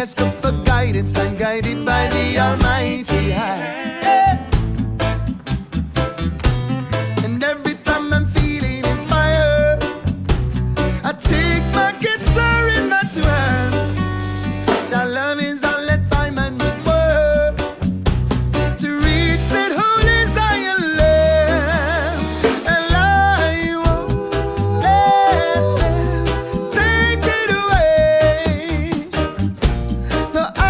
ask her for guidance. I'm guided by the Almighty High. And every time I'm feeling inspired, I take my guitar in my two hands. Your love is all the time and the word to reach that holy Zion land. And I won't let them take it away. No, I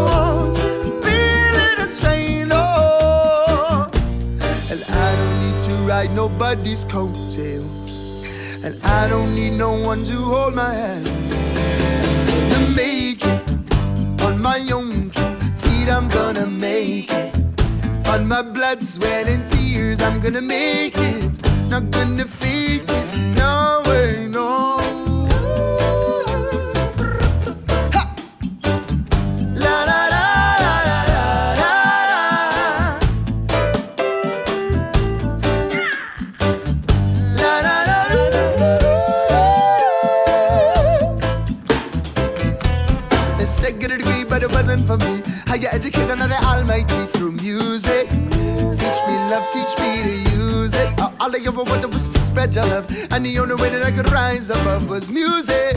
won't be led astray, no. And I don't need to ride nobody's coattails, and I don't need no one to hold my hand. I'm gonna make it on my own 2 feet. I'm gonna make it on my blood, sweat, and tears. I'm gonna make it, not gonna fake it. No way, no. Ha! La la la la la la la. La la la la la. They said get a degree, but it wasn't for me. How you educate another Almighty through music? Teach me love, teach me to use it. All I ever wanted was to spread your love, and the only way that I could rise above was music.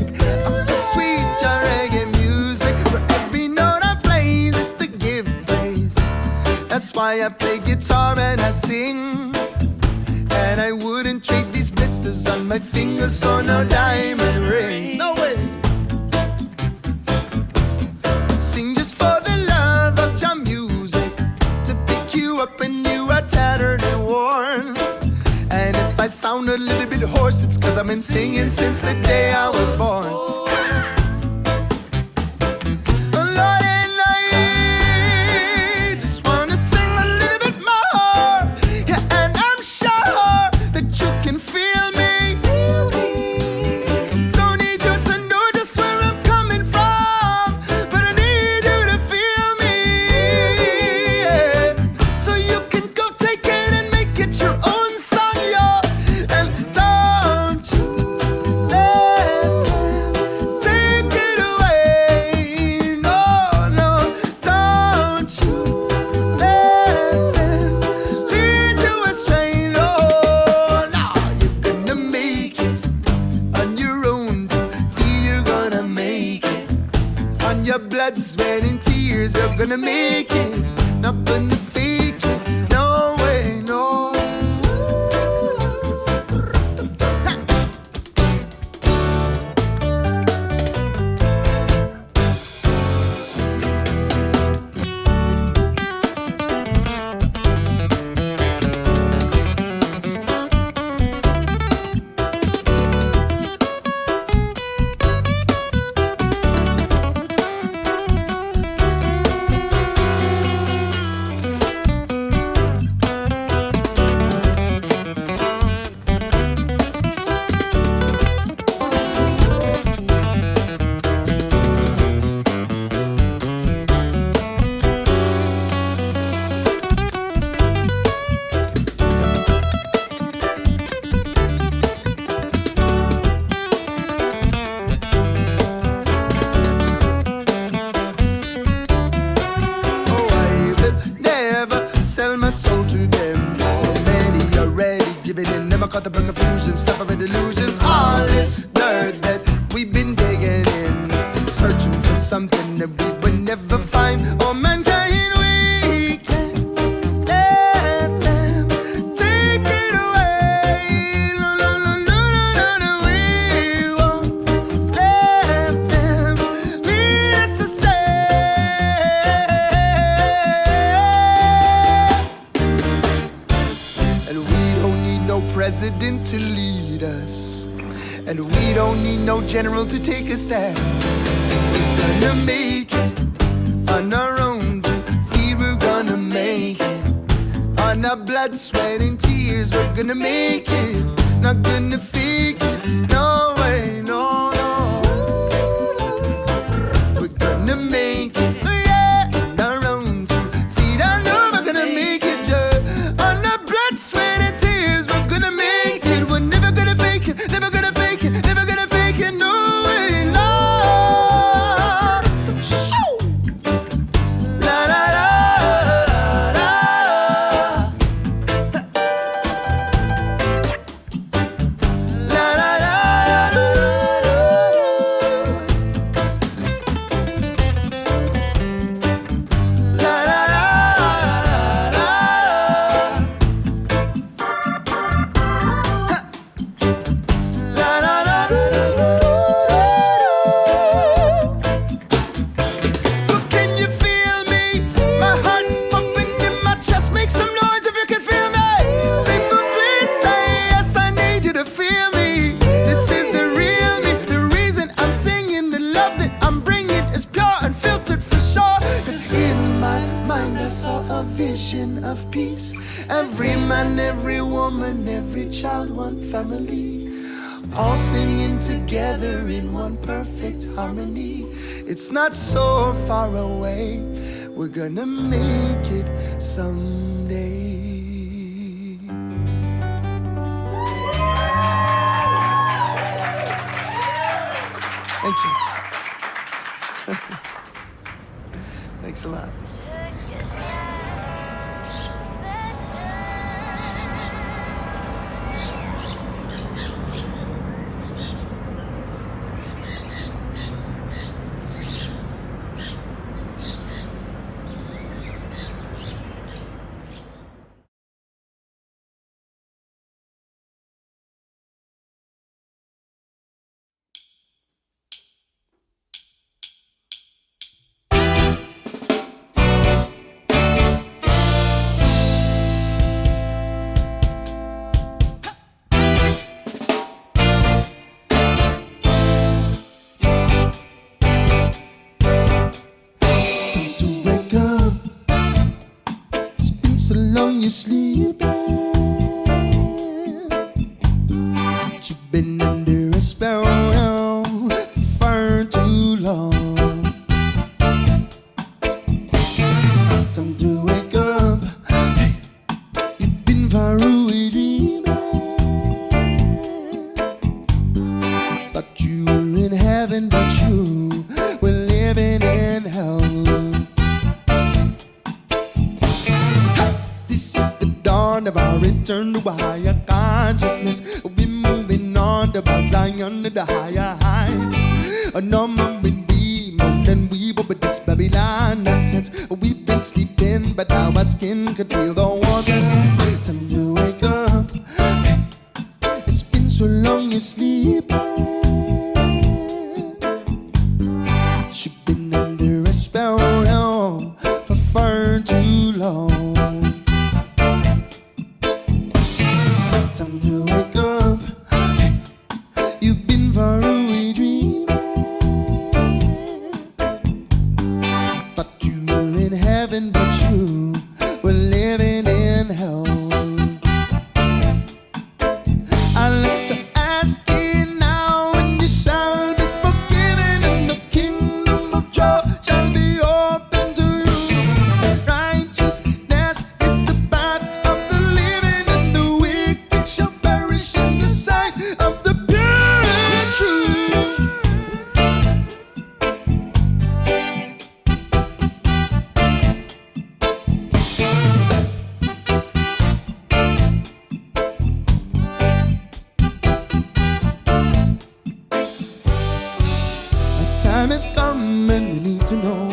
Sweet reggae music. So every note I play is to give praise. That's why I play guitar and I sing. And I wouldn't trade these blisters on my fingers for no diamond rings. No way. I sing just for the love of your music, to pick you up when you are tattered and worn. And if I sound a little bit hoarse, it's cause I've been singing since the day I was born. Oh Lord, and I just wanna sing a little bit more. Yeah, and I'm sure that you can feel me. Don't need you to know just where I'm coming from, but I need you to feel me. Yeah. So you can go take it and make it your own song, yo. And don't you let them take it away. No, no, don't you let them lead you astray. No, no, you're gonna make it on your own 2 feet. You're gonna make it on your blood, sweat, and tears. You're gonna make it, not gonna fake it. No way, no. Oh, I will never sell my soul to them. So many already giving in, never caught the confusion, stuff of illusions. All this dirt that we've been digging in, searching for something that we would never find. Oh, mankind, we can let them take it away. No, no, no, no, no, no, we won't let them lead us astray. And we don't need no president to lead us, and we don't need no general to take a stand. We're gonna make it on our own 2 feet. We're gonna make it on our blood, sweat, and tears. We're gonna make it, not gonna fake it. No way, no, no. We're gonna make it, yeah, on our own 2 feet. I know we're gonna make it, yeah, on our blood, sweat, and tears. We're gonna make it. We're never gonna fake it, never gonna fake it, never gonna fake it. No way, no. vision of peace. Every man, every woman, every child, one family, all singing together in one perfect harmony. It's not so far away, we're gonna make it someday. Thank you. Thanks a lot. So long you're sleeping, you've been under a spell for too long. Time to wake up, hey, you've been far away dreaming. Thought you were in heaven, but you were living in hell. Of our return to a higher consciousness, we're moving on to Mount Zion to the higher heights. No more will be more than we were with this Babylon nonsense. We've been sleeping, but now our skin could feel the warmth. Time to wake up. It's been so long you're sleeping. You've been under a spell for far too long. Time to wake up. You've been far away dreaming. Thought you were in heaven, but you were living in hell. I like to ask you now, and you shall be forgiven, and the kingdom of joy shall be open to you. Righteousness is the path of the living, and the wicked shall perish in the sight of the pure and true. A time is coming, we need to know.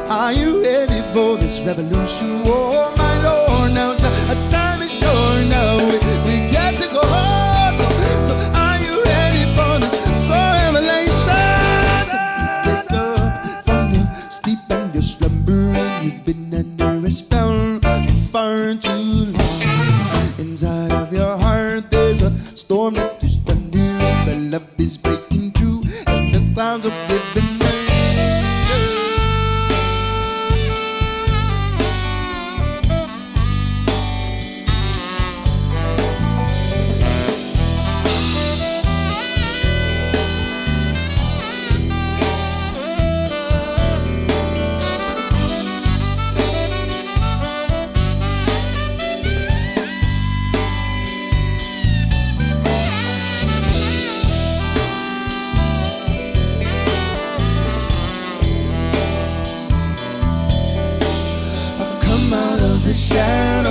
Are you ready for this revolution? Oh my Lord, now a time is short now. We got to go. So are you ready for this soul revelation? Wake up from your sleep and your slumbering. You've been under a spell for far too long. Inside of your heart there's a storm that is thundering. The love is breaking through, and the clouds are living. The shadows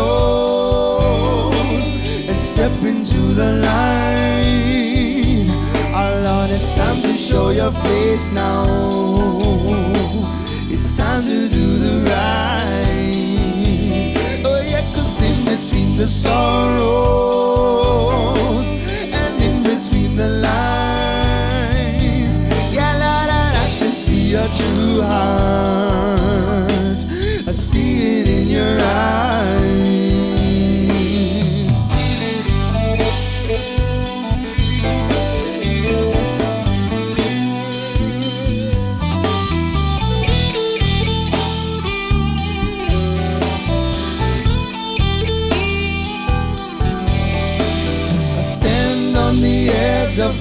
and step into the light. Our Lord, it's time to show your face now. It's time to do the right. Oh yeah, 'cause in between the sorrows and in between the lies, yeah, Lord, I can see your true heart. I see it in your eyes.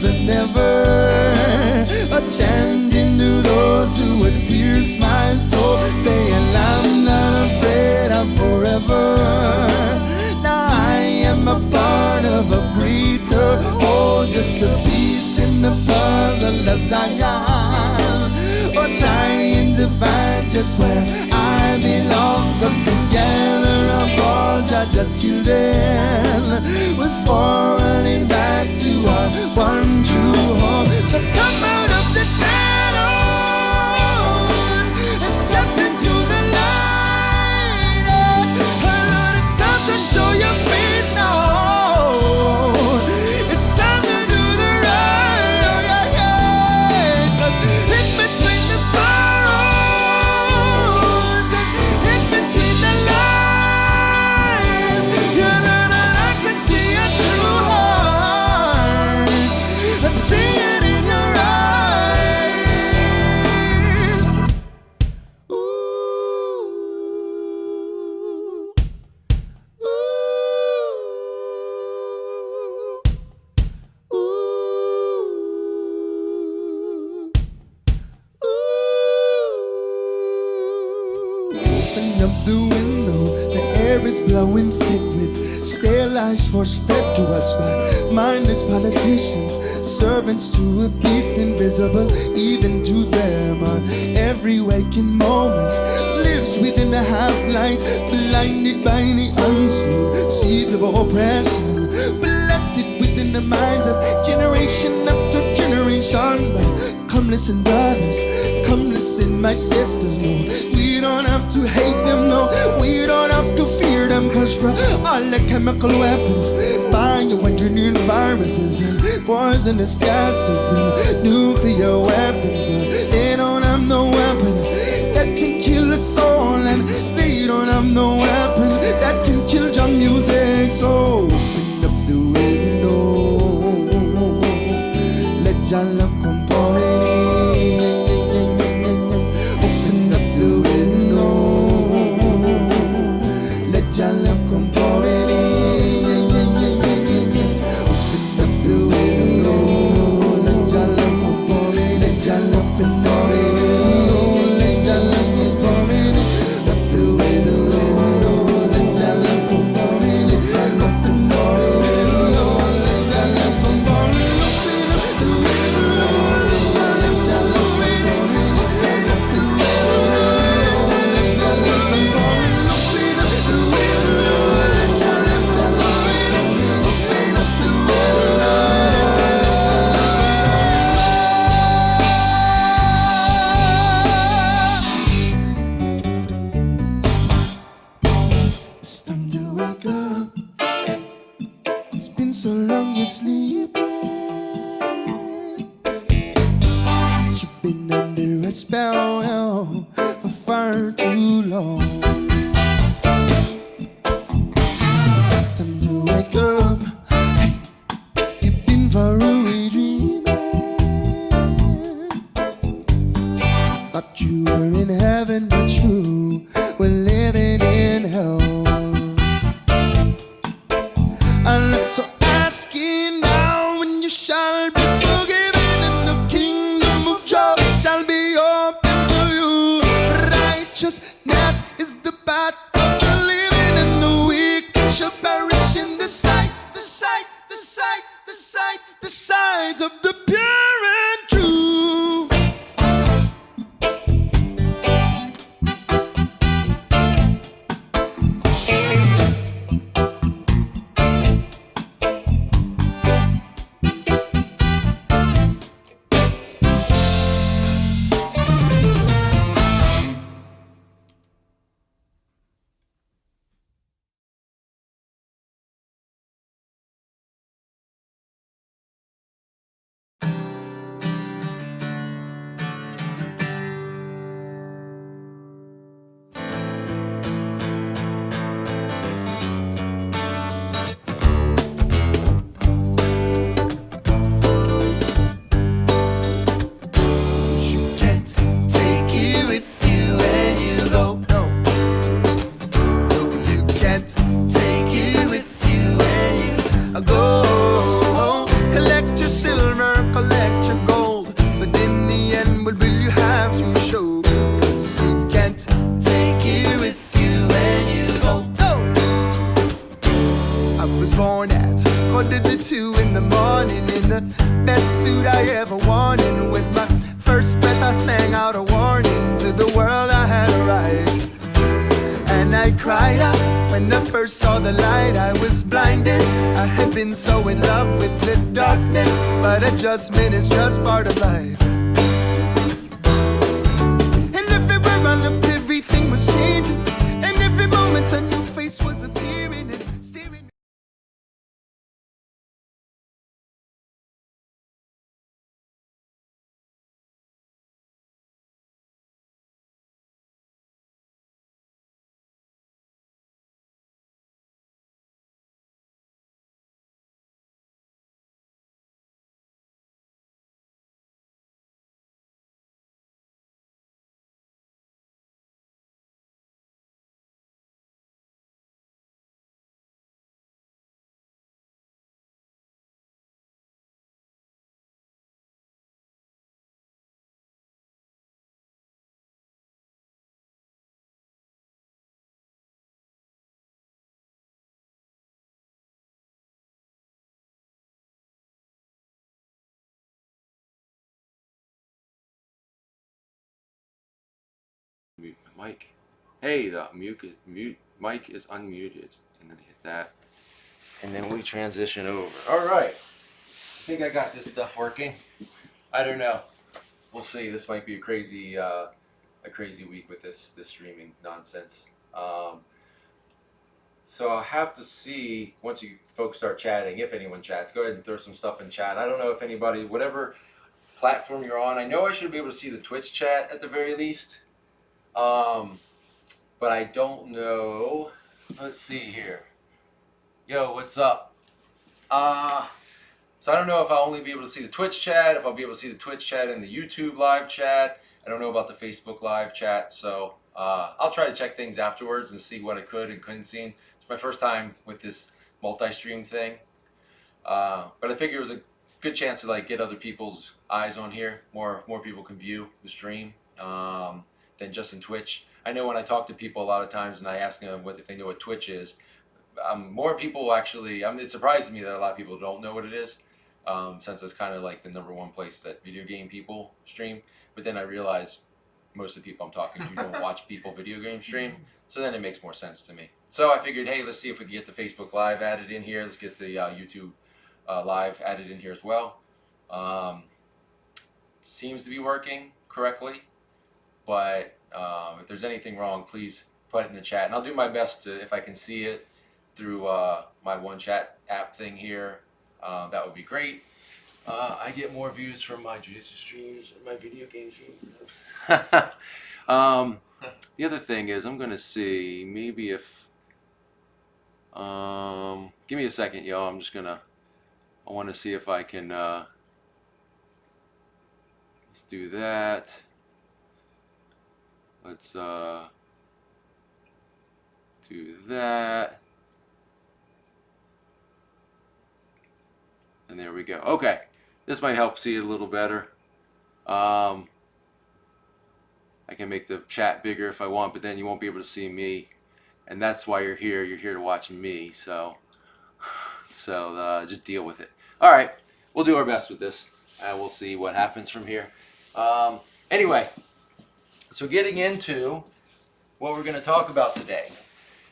than ever, a chanting to those who would pierce my soul, saying I'm not afraid of forever. Now I am a part of a greater whole, just a piece in the puzzle of Zion, or trying to find just where I belong. Come together, I'm all just children, we're forwarding back to our one true home. So come out of the shadows and step into the light. Lord, it's time to show your face now. It's time to do the right. Oh yeah, yeah. 'Cause in between the sorrows and in between the lies, you know that I can see a true heart. I see it in your eyes. Ooh, ooh, ooh, ooh. Open up the window, the air is blowing thick with stale lies force-fed to us by mindless politicians, servants to a beast invisible even to them. Our every waking moment lives within a half-light, blinded by the unseen seeds of oppression, planted within the minds of generation after generation. But come listen, brothers, come listen, my sisters. No, we don't have to hate them, no, we don't have to fear them, 'cause for all the chemical weapons, bioengineered viruses and poisonous gases and nuclear weapons, they don't have no weapon that can kill a soul, and they don't have no weapon that can kill your music. So open up the window, let your love come pouring in. Open up the window, let your love come pouring in. Open up the window, let your love come pouring in. Let your love come pouring in. Let your love come pouring in. Up the window, let your love come pouring in. Let your love come pouring in. Let your love come pouring in. Open up the window, let your love come pouring in. Open up the window, let your love come pouring in. Open up the window, let your love come pouring in. Open up the window. It's time to wake up. It's been so long you're sleeping. You've been under a spell for far too long. Time to wake up. Hey, you've been far away dreaming. Thought you were in heaven, but you were living in hell. And so asking now when you shall be forgiven, and the kingdom of joy shall be open to you. Righteousness is the path of the living, and the wicked shall perish in the sight, the sight, the sight, the sight, the sight of the pure and true. When I first saw the light, I was blinded. I had been so in love with the darkness, but adjustment is just part of life. And everywhere I looked, everything was changing, and every moment a new face was appearing and staring. Mute my mic. Hey, the mute mic is unmuted, and then hit that, and then we transition over. All right, I think I got this stuff working. I don't know. We'll see. This might be a crazy week with this streaming nonsense. So I'll have to see once you folks start chatting, if anyone chats. Go ahead and throw some stuff in chat. I don't know if anybody, whatever platform you're on, I know I should be able to see the Twitch chat at the very least. But I don't know. Let's see here. Yo, what's up? So I don't know if I'll only be able to see the Twitch chat, if I'll be able to see the Twitch chat and the YouTube live chat. I don't know about the Facebook live chat, so I'll try to check things afterwards and see what I could and couldn't see. It's my first time with this multi-stream thing, but I figure it was a good chance to like get other people's eyes on here. More people can view the stream than just in Twitch. I know when I talk to people a lot of times and I ask them if they know what Twitch is, more people actually, it surprises me that a lot of people don't know what it is, since it's kind of like the #1 place that video game people stream. But then I realize most of the people I'm talking to don't watch people video game stream, so then it makes more sense to me. So I figured, hey, let's see if we can get the Facebook Live added in here. Let's get the YouTube Live added in here as well. Seems to be working correctly, but if there's anything wrong, please put it in the chat, and I'll do my best to, if I can see it through my one chat app thing here, that would be great. I get more views from my jiu-jitsu streams and my video game streams. The other thing is, I'm gonna see maybe if give me a second, y'all. I want to see if I can let's do that. Let's do that. And there we go. Okay, this might help see it a little better. I can make the chat bigger if I want, but then you won't be able to see me, and that's why you're here. You're here to watch me, so just deal with it. All right, we'll do our best with this, and we'll see what happens from here. Anyway, so getting into what we're going to talk about today.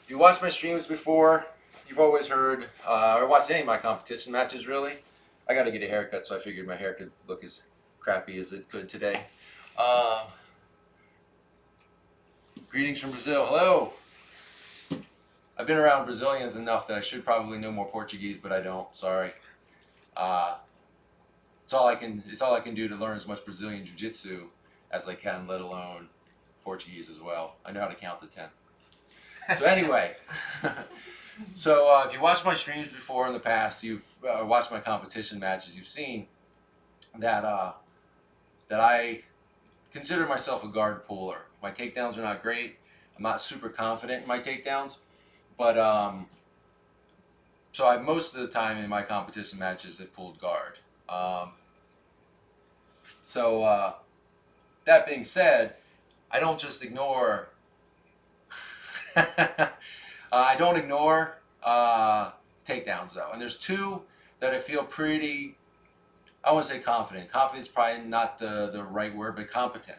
If you watched my streams before, you've always heard, or watched any of my competition matches really. I got to get a haircut, so I figured my hair could look as crappy as it could today. Greetings from Brazil. Hello. I've been around Brazilians enough that I should probably know more Portuguese, but I don't. Sorry. It's all I can do to learn as much Brazilian Jiu-Jitsu as I can, let alone Portuguese as well. I know how to count to 10. So anyway, so if you watched my streams before in the past, you've watched my competition matches, you've seen that that I consider myself a guard puller. My takedowns are not great. I'm not super confident in my takedowns, but so most of the time in my competition matches I pulled guard. That being said, I don't just ignore. I don't ignore takedowns though, and there's two that I feel pretty. I want to say confident. Confident's probably not the right word, but competent.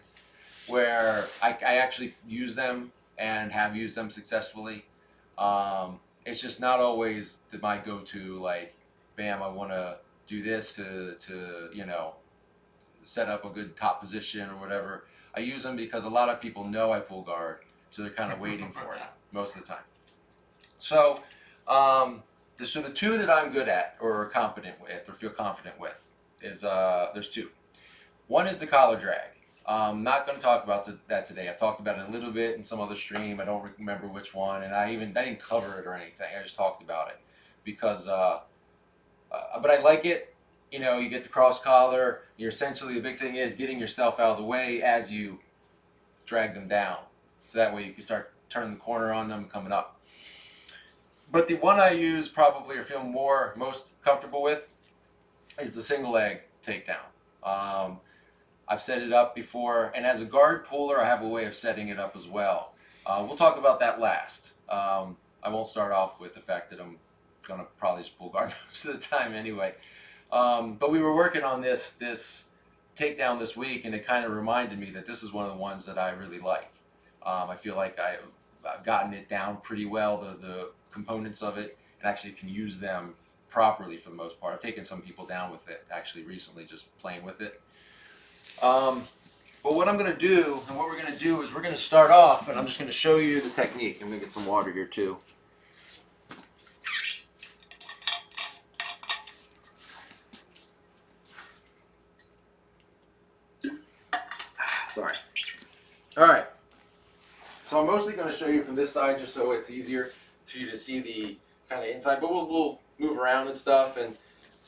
Where I actually use them and have used them successfully. It's just not always my go-to, like, bam, I want to do this to set up a good top position or whatever. I use them because a lot of people know I pull guard, so they're kind of waiting for it most of the time. So, so the two that I'm good at or competent with or feel confident with is there's two. One is the collar drag. I'm not going to talk about that today. I've talked about it a little bit in some other stream. I don't remember which one, and I didn't cover it or anything. I just talked about it because, but I like it. You know, you get the cross collar. You're essentially, the big thing is getting yourself out of the way as you drag them down, so that way you can start turning the corner on them and coming up. But the one I use probably or feel most comfortable with is the single leg takedown. I've set it up before, and as a guard puller, I have a way of setting it up as well. We'll talk about that last. I won't start off with the fact that I'm going to probably just pull guard most of the time anyway. But we were working on this takedown this week, and it kind of reminded me that this is one of the ones that I really like. I feel like I've gotten it down pretty well, the components of it, and actually can use them properly for the most part. I've taken some people down with it actually recently, just playing with it. But what I'm going to do, and what we're going to do is we're going to start off, and I'm just going to show you the technique. I'm going to get some water here too. Sorry. All right. So I'm mostly going to show you from this side just so it's easier for you to see the kind of inside, but we'll move around and stuff, and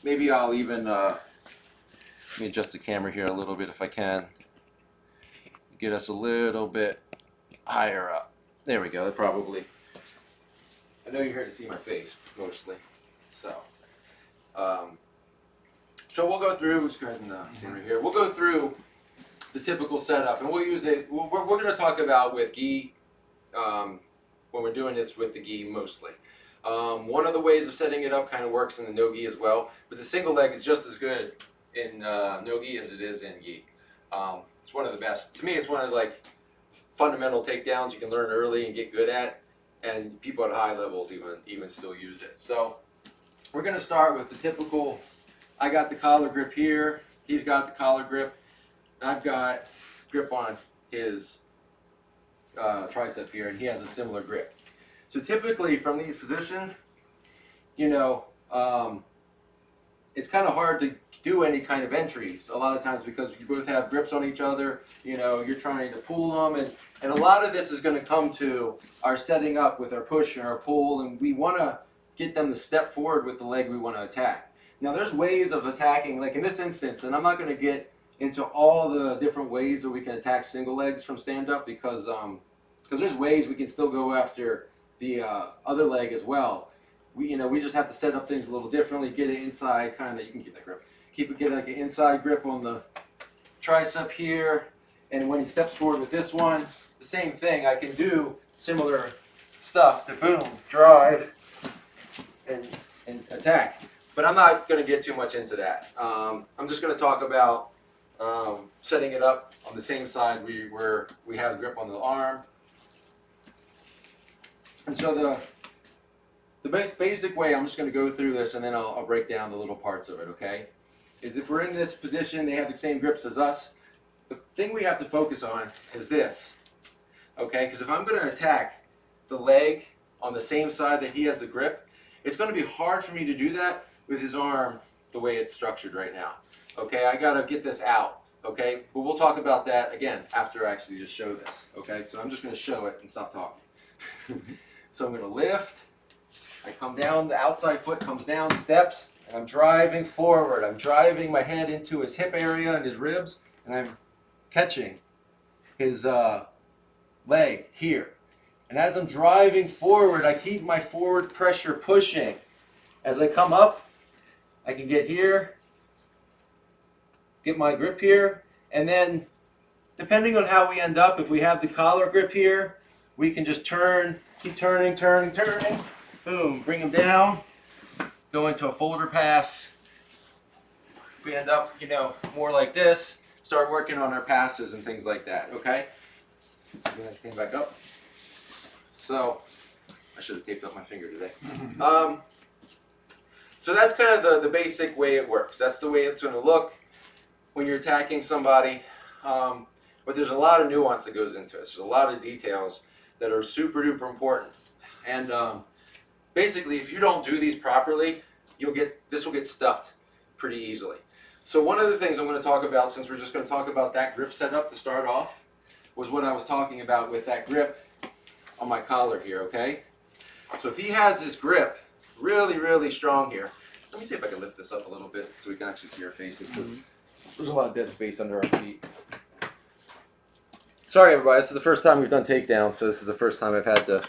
maybe I'll even, let me adjust the camera here a little bit if I can. Get us a little bit higher up. There we go. That probably, I know you're here to see my face mostly. So, so we'll go through, let's go ahead and stand right here. We'll go through the typical setup, and we'll use it, we're going to talk about with gi, when we're doing this with the gi mostly. One of the ways of setting it up kind of works in the no gi as well, but the single leg is just as good in no gi as it is in gi. It's one of the best. To me, it's one of the, like, fundamental takedowns you can learn early and get good at, and people at high levels even still use it. So we're going to start with the typical, I got the collar grip here, he's got the collar grip, and I've got grip on his tricep here, and he has a similar grip. So typically from these positions, you know, it's kind of hard to do any kind of entries a lot of times because you both have grips on each other. You know, you're trying to pull them, and a lot of this is going to come to our setting up with our push and our pull, and we want to get them to step forward with the leg we want to attack. Now there's ways of attacking, like in this instance, and I'm not going to get into all the different ways that we can attack single legs from stand-up because there's ways we can still go after the other leg as well. We just have to set up things a little differently, get it inside, kind of, you can keep that grip. Get like an inside grip on the tricep here, and when he steps forward with this one, the same thing. I can do similar stuff to boom, drive, and attack. But I'm not going to get too much into that. I'm just going to talk about setting it up on the same side where we have a grip on the arm. And so the basic way, I'm just going to go through this and then I'll break down the little parts of it, okay? Is if we're in this position, they have the same grips as us. The thing we have to focus on is this, okay? Because if I'm going to attack the leg on the same side that he has the grip, it's going to be hard for me to do that with his arm the way it's structured right now. Okay, I got to get this out, okay? But we'll talk about that again after I actually just show this, okay? So I'm just going to show it and stop talking. So I'm going to lift. I come down, the outside foot comes down, steps, and I'm driving forward. I'm driving my head into his hip area and his ribs, and I'm catching his leg here. And as I'm driving forward, I keep my forward pressure pushing. As I come up, I can get here, get my grip here, and then depending on how we end up, if we have the collar grip here, we can just turn, keep turning, boom, bring them down, go into a folder pass. If we end up, more like this, start working on our passes and things like that, okay? So then I stand back up. So I should have taped up my finger today. So that's kind of the basic way it works. That's the way it's going to look when you're attacking somebody. But there's a lot of nuance that goes into it. There's a lot of details that are super duper important. And basically, if you don't do these properly, this will get stuffed pretty easily. So one of the things I'm going to talk about, since we're just going to talk about that grip setup to start off, was what I was talking about with that grip on my collar here, okay? So if he has this grip really, really strong here, let me see if I can lift this up a little bit so we can actually see our faces, because there's a lot of dead space under our feet. Sorry everybody, this is the first time we've done takedowns, so this is the first time I've had to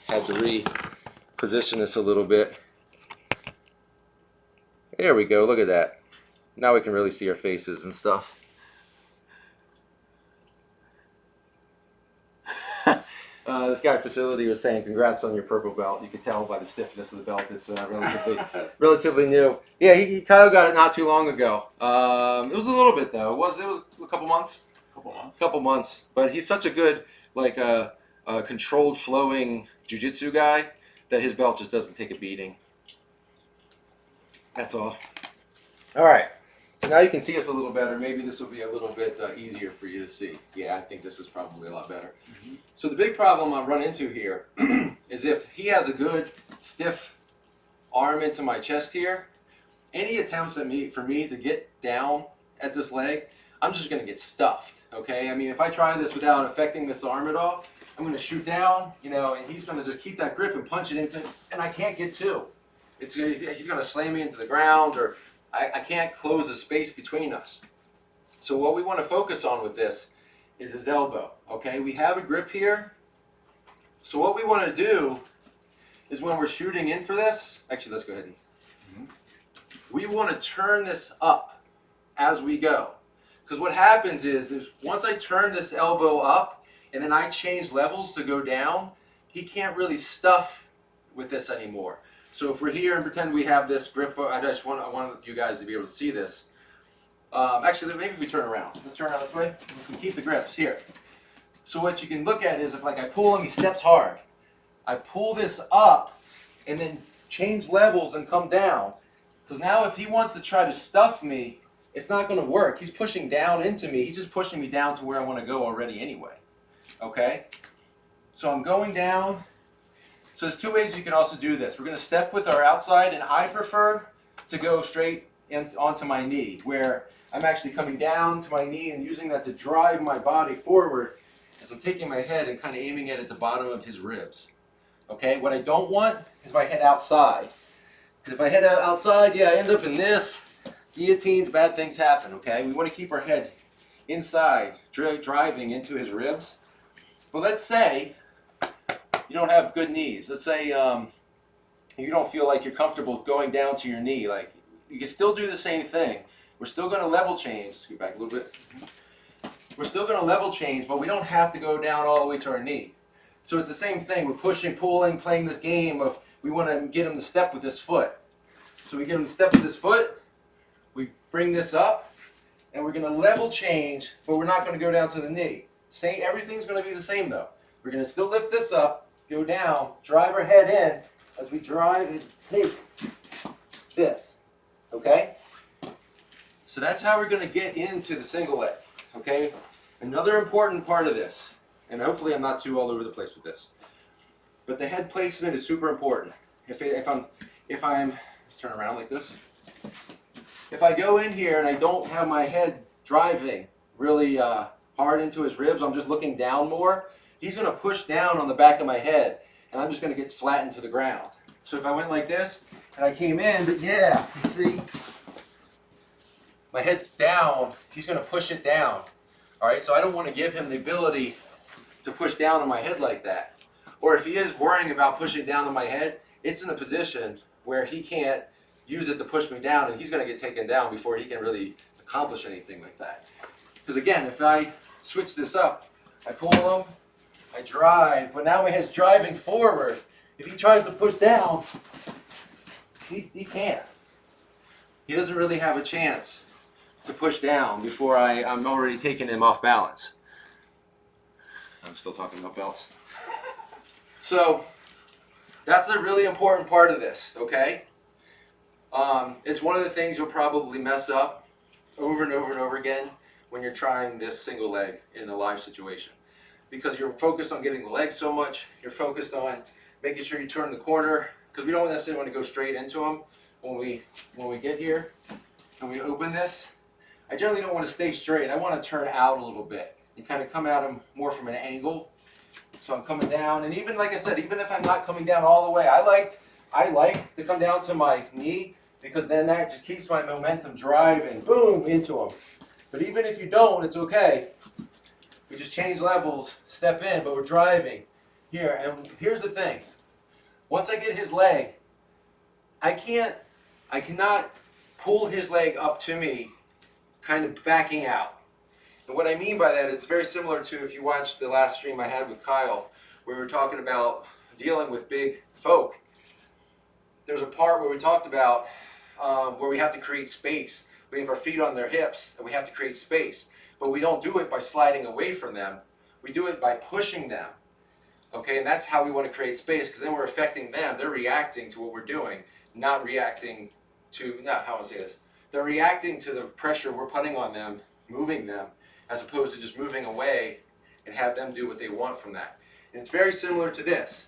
reposition this a little bit. There we go, look at that. Now we can really see our faces and stuff. This guy at Facility was saying, congrats on your purple belt. You can tell by the stiffness of the belt, it's relatively new. Yeah, Kyle got it not too long ago. It was a little bit though. It was a couple months. Couple months. But he's such a good, like, controlled flowing jiu-jitsu guy that his belt just doesn't take a beating. That's all. All right. So now you can see us a little better. Maybe this will be a little bit easier for you to see. Yeah, I think this is probably a lot better. Mm-hmm. So the big problem I run into here is if he has a good stiff arm into my chest here, any attempts for me to get down at this leg, I'm just going to get stuffed. Okay? I mean, if I try this without affecting this arm at all, I'm going to shoot down, you know, and he's going to just keep that grip and punch it into, and I can't get to. He's going to slam me into the ground, or I can't close the space between us. So what we want to focus on with this is his elbow. Okay, we have a grip here. So what we want to do is when we're shooting in for this, actually let's go ahead and, we want to turn this up as we go. Because what happens is once I turn this elbow up and then I change levels to go down, he can't really stuff with this anymore. So if we're here and pretend we have this grip, I want you guys to be able to see this. Actually, maybe we turn around. Let's turn around this way. We can keep the grips here. So what you can look at is if like I pull him, he steps hard. I pull this up and then change levels and come down. Because now if he wants to try to stuff me, it's not going to work. He's pushing down into me. He's just pushing me down to where I want to go already anyway. Okay? So I'm going down. So there's two ways you can also do this. We're going to step with our outside, and I prefer to go straight onto my knee, where I'm actually coming down to my knee and using that to drive my body forward as I'm taking my head and kind of aiming it at the bottom of his ribs. Okay, what I don't want is my head outside. Because if I head outside, yeah, I end up in this. Guillotines, bad things happen, okay? We want to keep our head inside, driving into his ribs. But let's say you don't have good knees. Let's say you don't feel like you're comfortable going down to your knee. Like, you can still do the same thing. We're still going to level change. Let's go back a little bit. We're still going to level change, but we don't have to go down all the way to our knee. So it's the same thing. We're pushing, pulling, playing this game of we want to get him to step with this foot. So we get him to step with this foot. We bring this up, and we're going to level change, but we're not going to go down to the knee. Everything's going to be the same, though. We're going to still lift this up, go down, drive our head in as we drive and take this. Okay? So that's how we're going to get into the single leg. Okay? Another important part of this, and hopefully I'm not too all over the place with this, but the head placement is super important. If I'm, let's turn around like this. If I go in here and I don't have my head driving really hard into his ribs, I'm just looking down more, he's going to push down on the back of my head, and I'm just going to get flattened to the ground. So if I went like this, and I came in, but yeah, see, my head's down, he's going to push it down. All right, so I don't want to give him the ability to push down on my head like that. Or if he is worrying about pushing down on my head, it's in a position where he can't use it to push me down, and he's going to get taken down before he can really accomplish anything like that. Because again, if I switch this up, I pull him, I drive, but now my head's driving forward. If he tries to push down, he can't. He doesn't really have a chance to push down before I'm already taking him off balance. I'm still talking about belts. So that's a really important part of this, okay? It's one of the things you'll probably mess up over and over and over again when you're trying this single leg in a live situation. Because you're focused on getting the leg so much, you're focused on making sure you turn the corner, because we don't necessarily want to go straight into them when we get here and we open this. I generally don't want to stay straight. I want to turn out a little bit and kind of come at them more from an angle. So I'm coming down, and even like I said, even if I'm not coming down all the way, I like to come down to my knee, because then that just keeps my momentum driving, boom, into them. But even if you don't, it's okay. We just change levels, step in, but we're driving here. And here's the thing. Once I get his leg, I cannot pull his leg up to me, kind of backing out. And what I mean by that, it's very similar to if you watched the last stream I had with Kyle, where we were talking about dealing with big folk. There's a part where we talked about where we have to create space. We have our feet on their hips, and we have to create space. But we don't do it by sliding away from them. We do it by pushing them. Okay, and that's how we want to create space, because then we're affecting them. They're reacting to what we're doing, not reacting to, not how I say this. They're reacting to the pressure we're putting on them, moving them, as opposed to just moving away and have them do what they want from that. And it's very similar to this.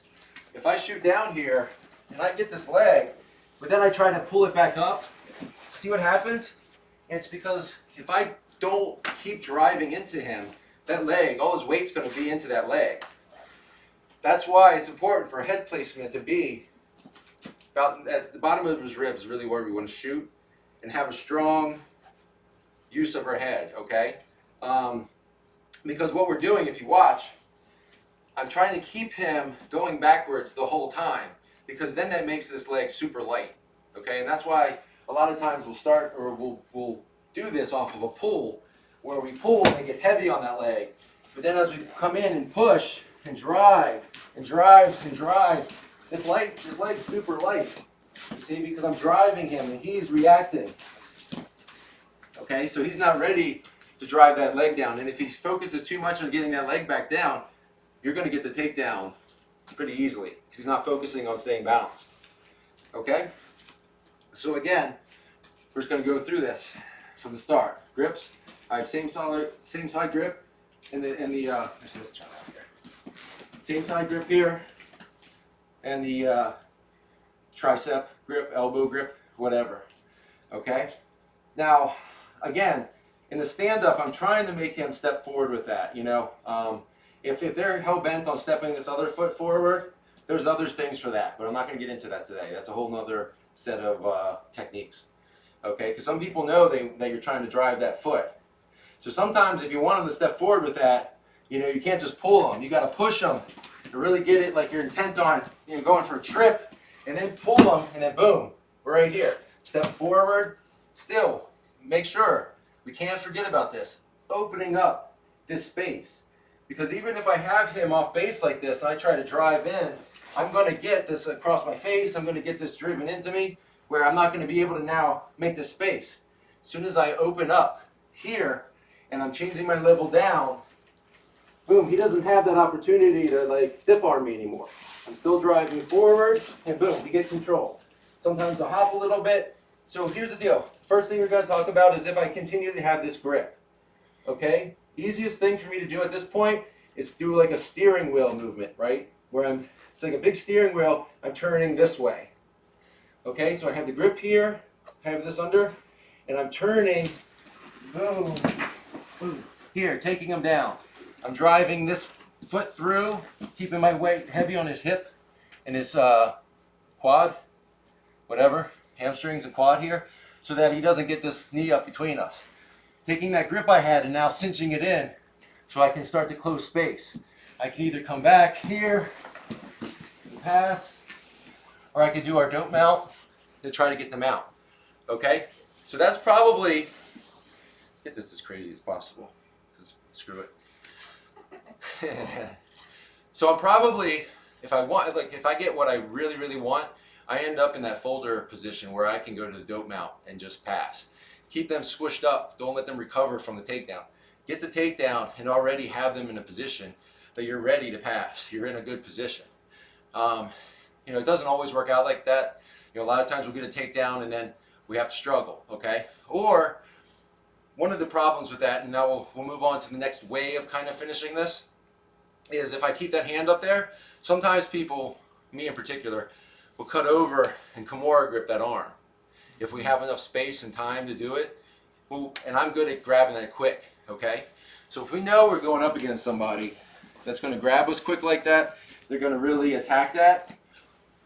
If I shoot down here and I get this leg, but then I try to pull it back up, see what happens? And it's because if I don't keep driving into him, that leg, all his weight's going to be into that leg. That's why it's important for head placement to be about at the bottom of his ribs, really where we want to shoot, and have a strong use of our head, okay? Because what we're doing, if you watch, I'm trying to keep him going backwards the whole time, because then that makes this leg super light, okay? And that's why a lot of times we'll start, or we'll do this off of a pull, where we pull and get heavy on that leg. But then as we come in and push and drive and drive and drive, this leg's super light. You see, because I'm driving him and he's reacting. Okay, so he's not ready to drive that leg down. And if he focuses too much on getting that leg back down, you're going to get the takedown pretty easily, because he's not focusing on staying balanced. Okay? So again, we're just going to go through this from the start. Grips. I have same side grip in the actually let's try that here. Same side grip here, and the tricep grip, elbow grip, whatever. Okay. Now, again, in the stand-up, I'm trying to make him step forward with that. You know, if they're hell bent on stepping this other foot forward, there's other things for that, but I'm not going to get into that today. That's a whole nother set of techniques. Okay, because some people know that you're trying to drive that foot. So sometimes if you want them to step forward with that, you know, you can't just pull them. You got to push them to really get it like you're intent on, you know, going for a trip, and then pull them, and then boom, we're right here. Step forward, still, make sure, we can't forget about this, opening up this space. Because even if I have him off base like this, and I try to drive in, I'm going to get this across my face, I'm going to get this driven into me, where I'm not going to be able to now make this space. As soon as I open up here, and I'm changing my level down, boom, he doesn't have that opportunity to like stiff arm me anymore. I'm still driving forward, and boom, he gets control. Sometimes I'll hop a little bit. So here's the deal. First thing we're going to talk about is if I continue to have this grip. Okay? Easiest thing for me to do at this point is do like a steering wheel movement, right? Where it's like a big steering wheel, I'm turning this way. Okay, so I have the grip here, I have this under, and I'm turning, boom, boom, here, taking him down. I'm driving this foot through, keeping my weight heavy on his hip and his quad, whatever, hamstrings and quad here, so that he doesn't get this knee up between us. Taking that grip I had and now cinching it in so I can start to close space. I can either come back here and pass, or I could do our dope mount to try to get them out. Okay? So that's probably, get this as crazy as possible, because screw it. So I'm probably, if I get what I really, really want, I end up in that folder position where I can go to the dope mount and just pass. Keep them squished up. Don't let them recover from the takedown. Get the takedown and already have them in a position that you're ready to pass. You're in a good position. You know, it doesn't always work out like that. You know, a lot of times we'll get a takedown and then we have to struggle, okay? Or one of the problems with that, and now we'll move on to the next way of kind of finishing this, is if I keep that hand up there, sometimes people, me in particular, will cut over and Kimura grip that arm. If we have enough space and time to do it, and I'm good at grabbing that quick, okay? So if we know we're going up against somebody that's going to grab us quick like that, they're going to really attack that,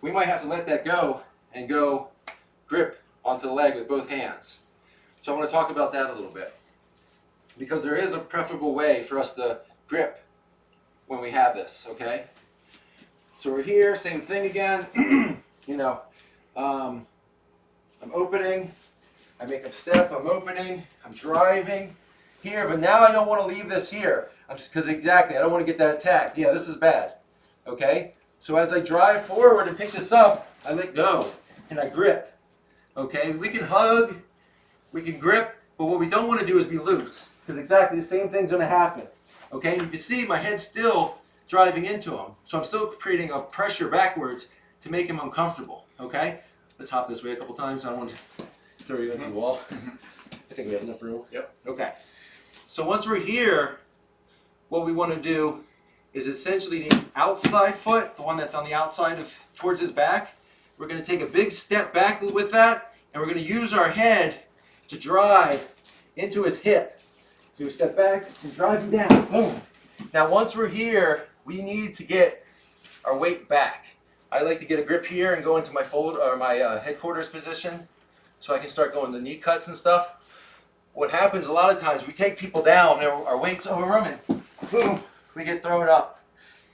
we might have to let that go and go grip onto the leg with both hands. So I want to talk about that a little bit, because there is a preferable way for us to grip when we have this, okay? So we're here, same thing again. You know, I'm opening, I make a step, I'm opening, I'm driving here, but now I don't want to leave this here, because exactly, I don't want to get that attack. Yeah, this is bad, okay? So as I drive forward and pick this up, I let go and I grip, okay? We can hug, we can grip, but what we don't want to do is be loose, because exactly the same thing's going to happen, okay? And if you see, my head's still driving into him, so I'm still creating a pressure backwards to make him uncomfortable, okay? Let's hop this way a couple times. I don't want to throw you into the wall. I think we have enough room. Yep. Okay. So once we're here, what we want to do is essentially the outside foot, the one that's on the outside of towards his back. We're going to take a big step back with that, and we're going to use our head to drive into his hip. Do a step back and drive him down. Boom. Now once we're here, we need to get our weight back. I like to get a grip here and go into my headquarters position, so I can start going to knee cuts and stuff. What happens a lot of times, we take people down, our weight's over them, and boom, we get thrown up.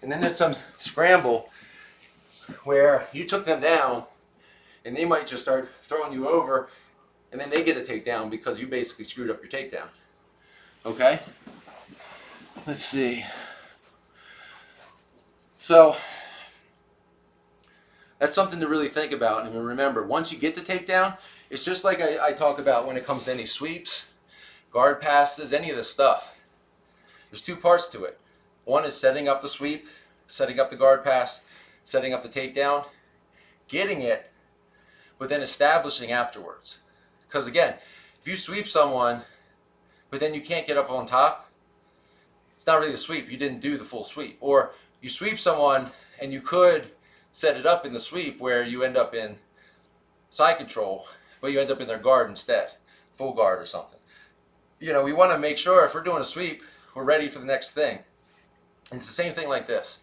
And then there's some scramble where you took them down, and they might just start throwing you over, and then they get a takedown because you basically screwed up your takedown. Okay? Let's see. So that's something to really think about. And remember, once you get the takedown, it's just like I talk about when it comes to any sweeps, guard passes, any of this stuff. There's two parts to it. One is setting up the sweep, setting up the guard pass, setting up the takedown, getting it, but then establishing afterwards. Because again, if you sweep someone, but then you can't get up on top, it's not really a sweep. You didn't do the full sweep. Or you sweep someone and you could set it up in the sweep where you end up in side control, but you end up in their guard instead, full guard or something. You know, we want to make sure if we're doing a sweep, we're ready for the next thing. And it's the same thing like this.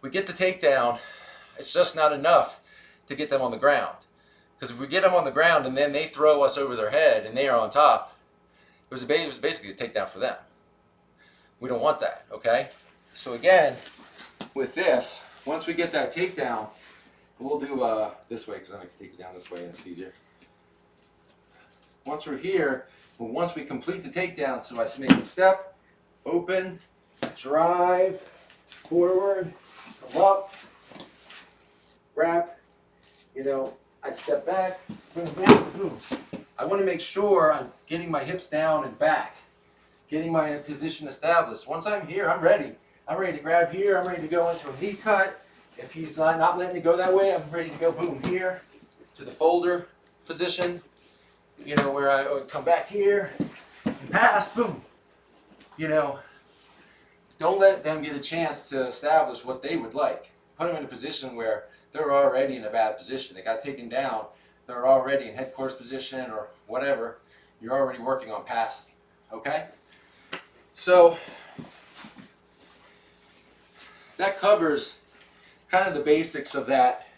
We get the takedown, it's just not enough to get them on the ground. Because if we get them on the ground and then they throw us over their head and they are on top, it was basically a takedown for them. We don't want that, okay? So again, with this, once we get that takedown, we'll do this way, because then I can take it down this way and it's easier. Once we're here, once we complete the takedown, so I make a step, open, drive, forward, come up, grab, you know, I step back, boom, boom, boom. I want to make sure I'm getting my hips down and back, getting my position established. Once I'm here, I'm ready. I'm ready to grab here. I'm ready to go into a knee cut. If he's not letting it go that way, I'm ready to go boom here to the folder position. You know, where I would come back here and pass, boom. You know, don't let them get a chance to establish what they would like. Put them in a position where they're already in a bad position. They got taken down. They're already in headquarters position or whatever. You're already working on passing. Okay? So that covers kind of the basics of that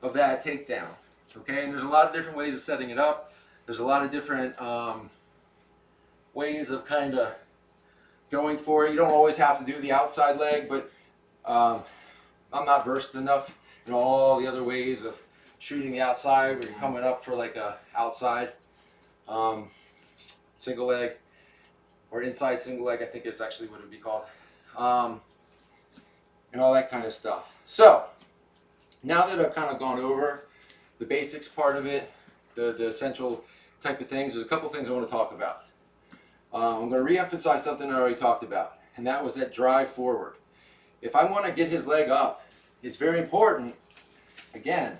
takedown. Okay? And there's a lot of different ways of setting it up. There's a lot of different ways of kind of going for it. You don't always have to do the outside leg, but I'm not versed enough in all the other ways of shooting the outside where you're coming up for like a outside single leg or inside single leg, I think is actually what it would be called, and all that kind of stuff. So now that I've kind of gone over the basics part of it, the essential type of things, there's a couple things I want to talk about. I'm going to re-emphasize something I already talked about, and that was that drive forward. If I want to get his leg up it's very important, again,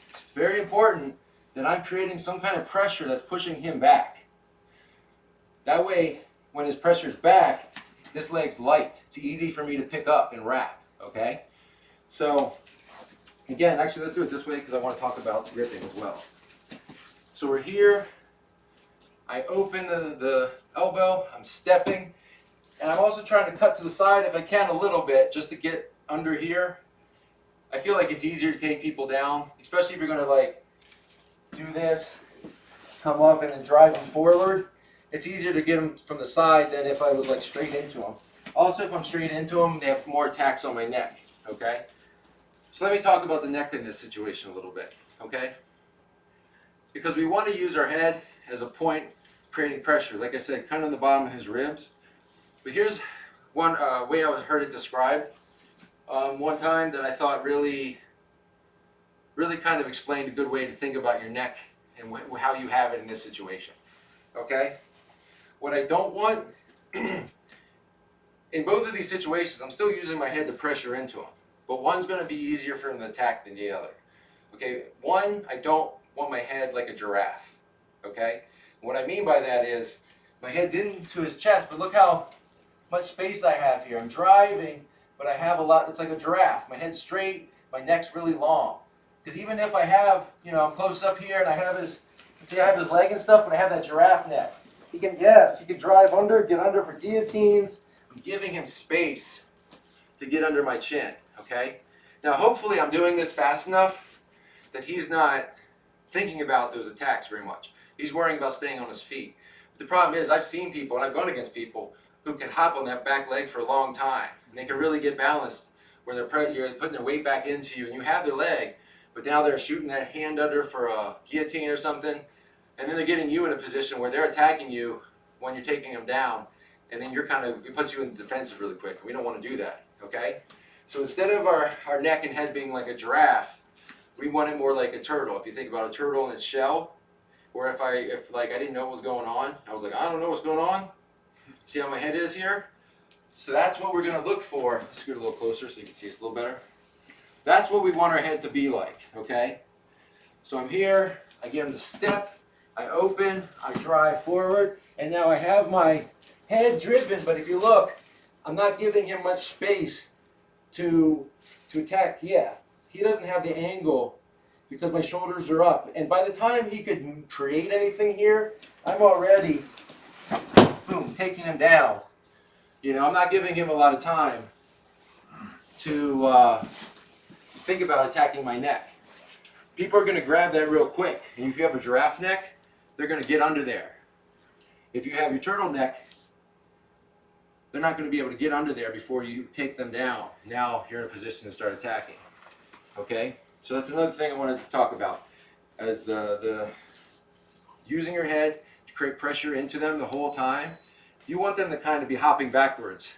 it's very important that I'm creating some kind of pressure that's pushing him back. That way, when his pressure's back, this leg's light. It's easy for me to pick up and wrap, okay? So, again, actually let's do it this way because I want to talk about gripping as well. So we're here, I open the elbow, I'm stepping, and I'm also trying to cut to the side if I can a little bit just to get under here. I feel like it's easier to take people down, especially if you're going to like do this, come up and then drive them forward. It's easier to get them from the side than if I was like straight into them. Also, if I'm straight into them, they have more attacks on my neck, okay? So let me talk about the neck in this situation a little bit, okay? Because we want to use our head as a point creating pressure, like I said, kind of on the bottom of his ribs. But here's one way I heard it described one time that I thought really kind of explained a good way to think about your neck and how you have it in this situation, okay? What I don't want, in both of these situations, I'm still using my head to pressure into them, but one's going to be easier for him to attack than the other. Okay, one, I don't want my head like a giraffe, okay? What I mean by that is, my head's into his chest, but look how much space I have here. I'm driving, but I have a lot, it's like a giraffe. My head's straight, my neck's really long. Because even if I have, you know, I'm close up here and I have his, see I have his leg and stuff, but I have that giraffe neck. He can, yes, he can drive under, get under for guillotines. I'm giving him space to get under my chin, okay? Now hopefully I'm doing this fast enough that he's not thinking about those attacks very much. He's worrying about staying on his feet. But the problem is I've seen people, and I've gone against people, who can hop on that back leg for a long time. And they can really get balanced where you're putting their weight back into you and you have their leg, but now they're shooting that hand under for a guillotine or something. And then they're getting you in a position where they're attacking you when you're taking them down. And then you're kind of, it puts you in the defensive really quick. We don't want to do that, okay? So instead of our neck and head being like a giraffe, we want it more like a turtle. If you think about a turtle and its shell, or if I didn't know what was going on, I was like, I don't know what's going on. See how my head is here? So that's what we're going to look for. Let's scoot a little closer so you can see us a little better. That's what we want our head to be like, okay? So I'm here, I give him the step, I open, I drive forward, and now I have my head driven, but if you look, I'm not giving him much space to attack. Yeah, he doesn't have the angle because my shoulders are up. And by the time he could create anything here, I'm already, boom, taking him down. You know, I'm not giving him a lot of time to think about attacking my neck. People are going to grab that real quick. And if you have a giraffe neck, they're going to get under there. If you have your turtleneck, they're not going to be able to get under there before you take them down. Now you're in a position to start attacking. Okay? So that's another thing I wanted to talk about, as the using your head to create pressure into them the whole time. You want them to kind of be hopping backwards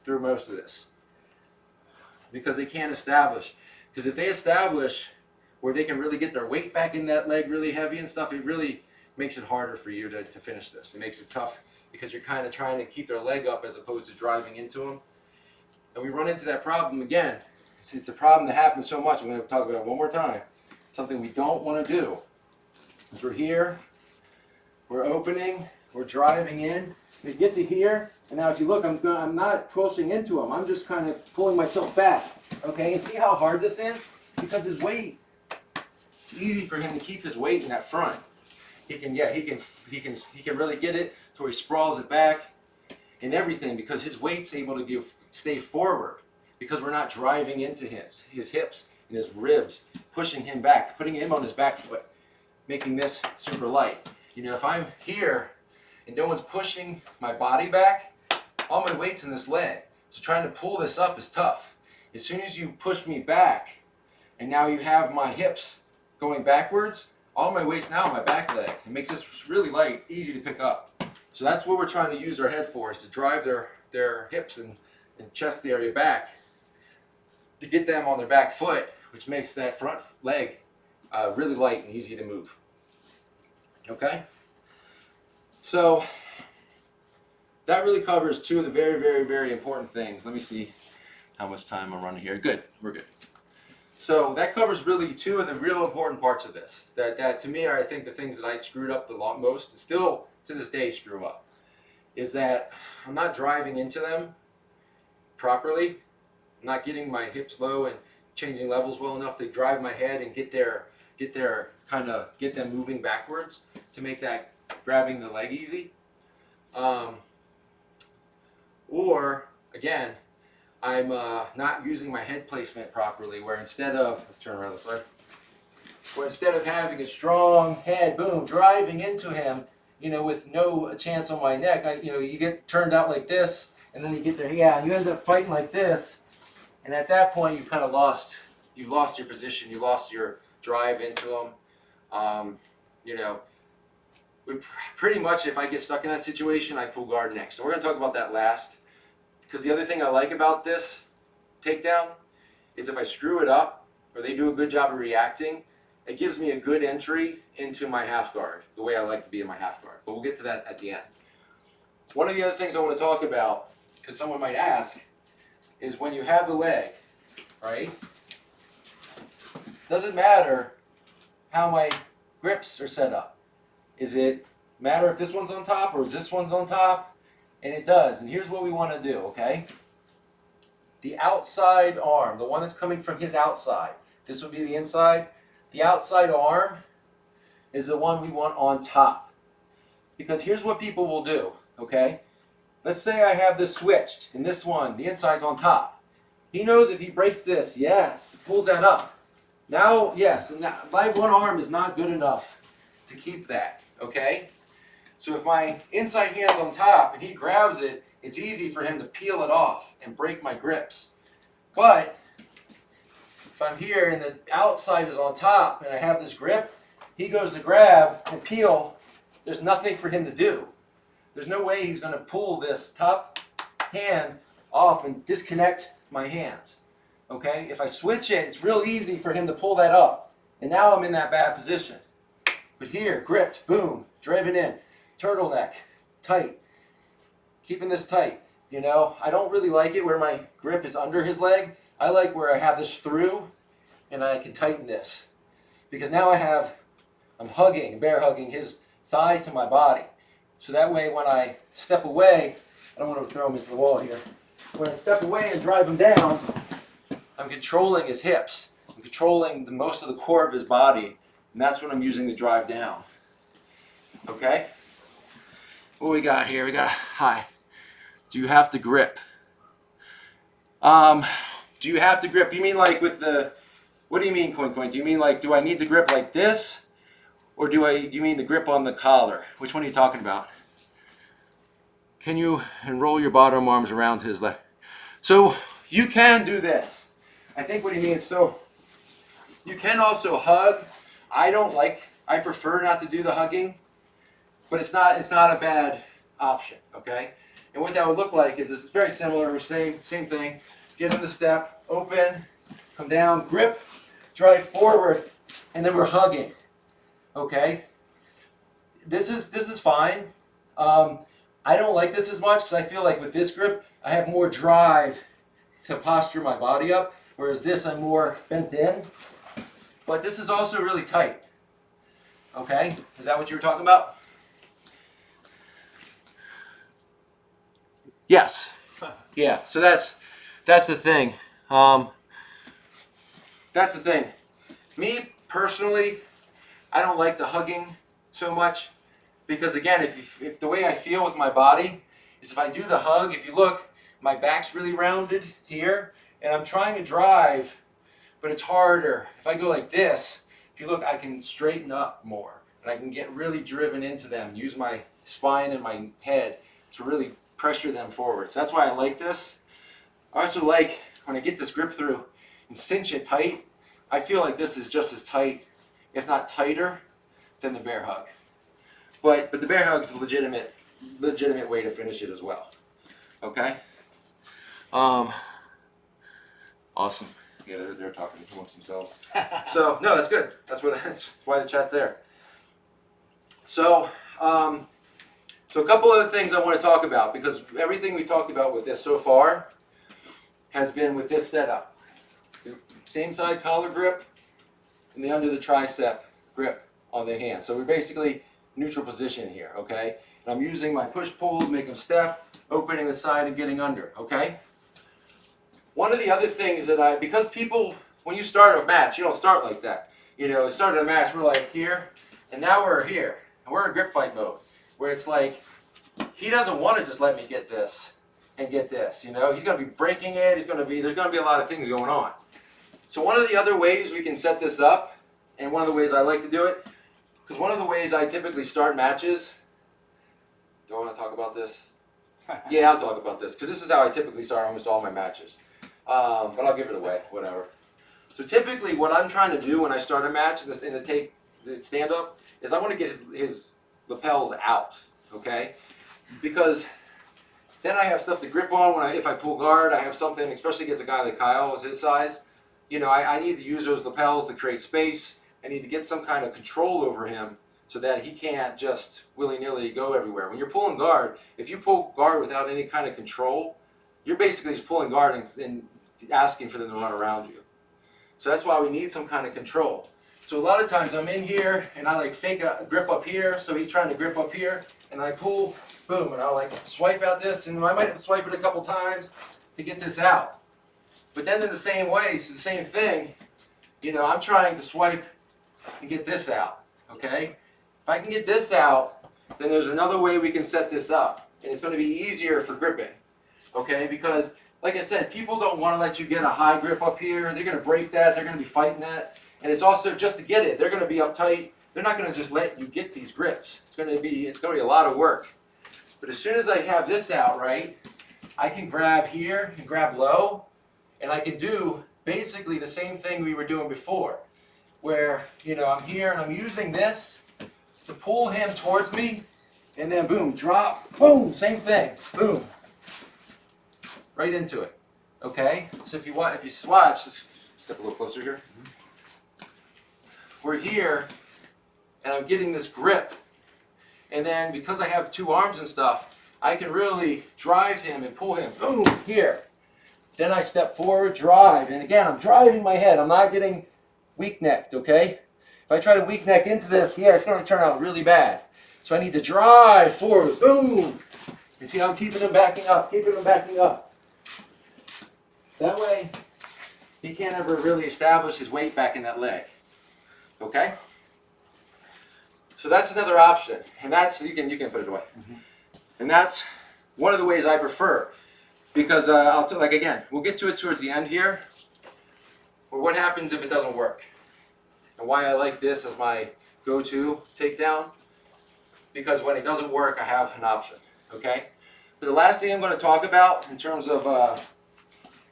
through most of this, because they can't establish. Because if they establish where they can really get their weight back in that leg really heavy and stuff, it really makes it harder for you to finish this. It makes it tough because you're kind of trying to keep their leg up as opposed to driving into them. And we run into that problem again. It's a problem that happens so much. I'm going to talk about it one more time. Something we don't want to do. As we're here, we're opening, we're driving in. We get to here, and now if you look, I'm not pushing into him. I'm just kind of pulling myself back. Okay, and see how hard this is? Because his weight, it's easy for him to keep his weight in that front. He can really get it to where he sprawls it back and everything, because his weight's able to stay forward, because we're not driving into his hips and his ribs, pushing him back, putting him on his back foot, making this super light. You know, if I'm here and no one's pushing my body back, all my weight's in this leg. So trying to pull this up is tough. As soon as you push me back, and now you have my hips going backwards, all my weight's now on my back leg. It makes this really light, easy to pick up. So that's what we're trying to use our head for, is to drive their hips and chest area back to get them on their back foot, which makes that front leg really light and easy to move. Okay? So that really covers two of the very, very, very important things. Let me see how much time I'm running here. Good, we're good. So that covers really two of the real important parts of this. That to me are, I think, the things that I screwed up the most, and still to this day screw up, is that I'm not driving into them properly. I'm not getting my hips low and changing levels well enough to drive my head and get them moving backwards to make that grabbing the leg easy. Or again, I'm not using my head placement properly, where instead of, let's turn around this way, where instead of having a strong head, boom, driving into him, you know, with no chance on my neck, you get turned out like this, and then you get there, yeah, and you end up fighting like this, and at that point you've kind of lost your position, you lost your drive into them. You know, pretty much if I get stuck in that situation, I pull guard next. So we're going to talk about that last. Because the other thing I like about this takedown is if I screw it up or they do a good job of reacting, it gives me a good entry into my half guard, the way I like to be in my half guard. But we'll get to that at the end. One of the other things I want to talk about, because someone might ask, is when you have the leg, right? Doesn't matter how my grips are set up. Is it matter if this one's on top or is this one's on top? And it does. And here's what we want to do, okay? The outside arm, the one that's coming from his outside. This would be the inside. The outside arm is the one we want on top. Because here's what people will do, okay? Let's say I have this switched, and this one, the inside's on top. He knows if he breaks this, yes, pulls that up. Now, yes, and my one arm is not good enough to keep that, okay? So if my inside hand's on top and he grabs it, it's easy for him to peel it off and break my grips. But if I'm here and the outside is on top and I have this grip, he goes to grab and peel, there's nothing for him to do. There's no way he's going to pull this top hand off and disconnect my hands. Okay? If I switch it, it's real easy for him to pull that up. And now I'm in that bad position. But here, gripped, boom, driven in. Turtleneck, tight. Keeping this tight. You know, I don't really like it where my grip is under his leg. I like where I have this through and I can tighten this. Because now I'm hugging, bear hugging his thigh to my body. So that way when I step away, I don't want to throw him into the wall here. When I step away and drive him down, I'm controlling his hips. I'm controlling most of the core of his body. And that's when I'm using the drive down. Okay? What we got here? We got, hi. Do you have to grip? Do you have to grip? You mean like with the, what do you mean, Coin? Do you mean like, do I need to grip like this? Or do you mean the grip on the collar? Which one are you talking about? Can you roll your bottom arms around his leg? So you can do this. I think what he means, so you can also hug. I prefer not to do the hugging, but it's not a bad option, okay? And what that would look like is this is very similar, same thing. Get in the step, open, come down, grip, drive forward, and then we're hugging. Okay? This is fine. I don't like this as much because I feel like with this grip, I have more drive to posture my body up, whereas this I'm more bent in. But this is also really tight. Okay? Is that what you were talking about? Yes. Yeah, so that's the thing. That's the thing. Me, personally, I don't like the hugging so much because, again, if the way I feel with my body is if I do the hug, if you look, my back's really rounded here, and I'm trying to drive, but it's harder. If I go like this, if you look, I can straighten up more, and I can get really driven into them, use my spine and my head to really pressure them forward. So that's why I like this. I also like when I get this grip through and cinch it tight, I feel like this is just as tight, if not tighter, than the bear hug. But the bear hug is a legitimate way to finish it as well. Okay? Awesome. Yeah, they're talking amongst themselves. So no, that's good. That's why the chat's there. So so a couple other things I want to talk about, because everything we talked about with this so far has been with this setup. same side collar grip, and the under the tricep grip on the hand. So we're basically neutral position here, okay? And I'm using my push-pull to make them step, opening the side and getting under, okay? One of the other things that because people, when you start a match, you don't start like that. You know, started a match, we're like here, and now we're here. And we're in grip fight mode, where it's like, he doesn't want to just let me get this and get this, you know? He's going to be breaking it, there's going to be a lot of things going on. So one of the other ways we can set this up, and one of the ways I like to do it, because one of the ways I typically start matches, do I want to talk about this? Yeah, I'll talk about this, because this is how I typically start almost all my matches. But I'll give it away, whatever. So typically what I'm trying to do when I start a match in the stand-up is I want to get his lapels out, okay? Because then I have stuff to grip on. If I pull guard, I have something, especially against a guy like Kyle, is his size. You know, I need to use those lapels to create space. I need to get some kind of control over him so that he can't just willy-nilly go everywhere. When you're pulling guard, if you pull guard without any kind of control, you're basically just pulling guard and asking for them to run around you. So that's why we need some kind of control. So a lot of times I'm in here and I like fake a grip up here, so he's trying to grip up here, and I pull, boom, and I'll like swipe out this, and I might have to swipe it a couple times to get this out. But then in the same way, it's the same thing, you know, I'm trying to swipe and get this out, okay? If I can get this out, then there's another way we can set this up, and it's going to be easier for gripping, okay? Because, like I said, people don't want to let you get a high grip up here. They're going to break that. They're going to be fighting that. And it's also, just to get it, they're going to be uptight. They're not going to just let you get these grips. It's going to be a lot of work. But as soon as I have this out, right, I can grab here and grab low, and I can do basically the same thing we were doing before, where, you know, I'm here and I'm using this to pull him towards me, and then boom, drop, boom, same thing, boom, right into it. Okay, so if you swatch, just step a little closer here. We're here, and I'm getting this grip, and then because I have two arms and stuff, I can really drive him and pull him, boom, here. Then I step forward, drive, and again, I'm driving my head. I'm not getting weak-necked, okay? If I try to weak-neck into this, yeah, it's going to turn out really bad. So I need to drive forward, boom. You see how I'm keeping him backing up, That way, he can't ever really establish his weight back in that leg, okay? So that's another option, and that's, you can put it away. And that's one of the ways I prefer. Because again, we'll get to it towards the end here. Or what happens if it doesn't work? And why I like this as my go-to takedown. Because when it doesn't work, I have an option. Okay? But the last thing I'm going to talk about in terms of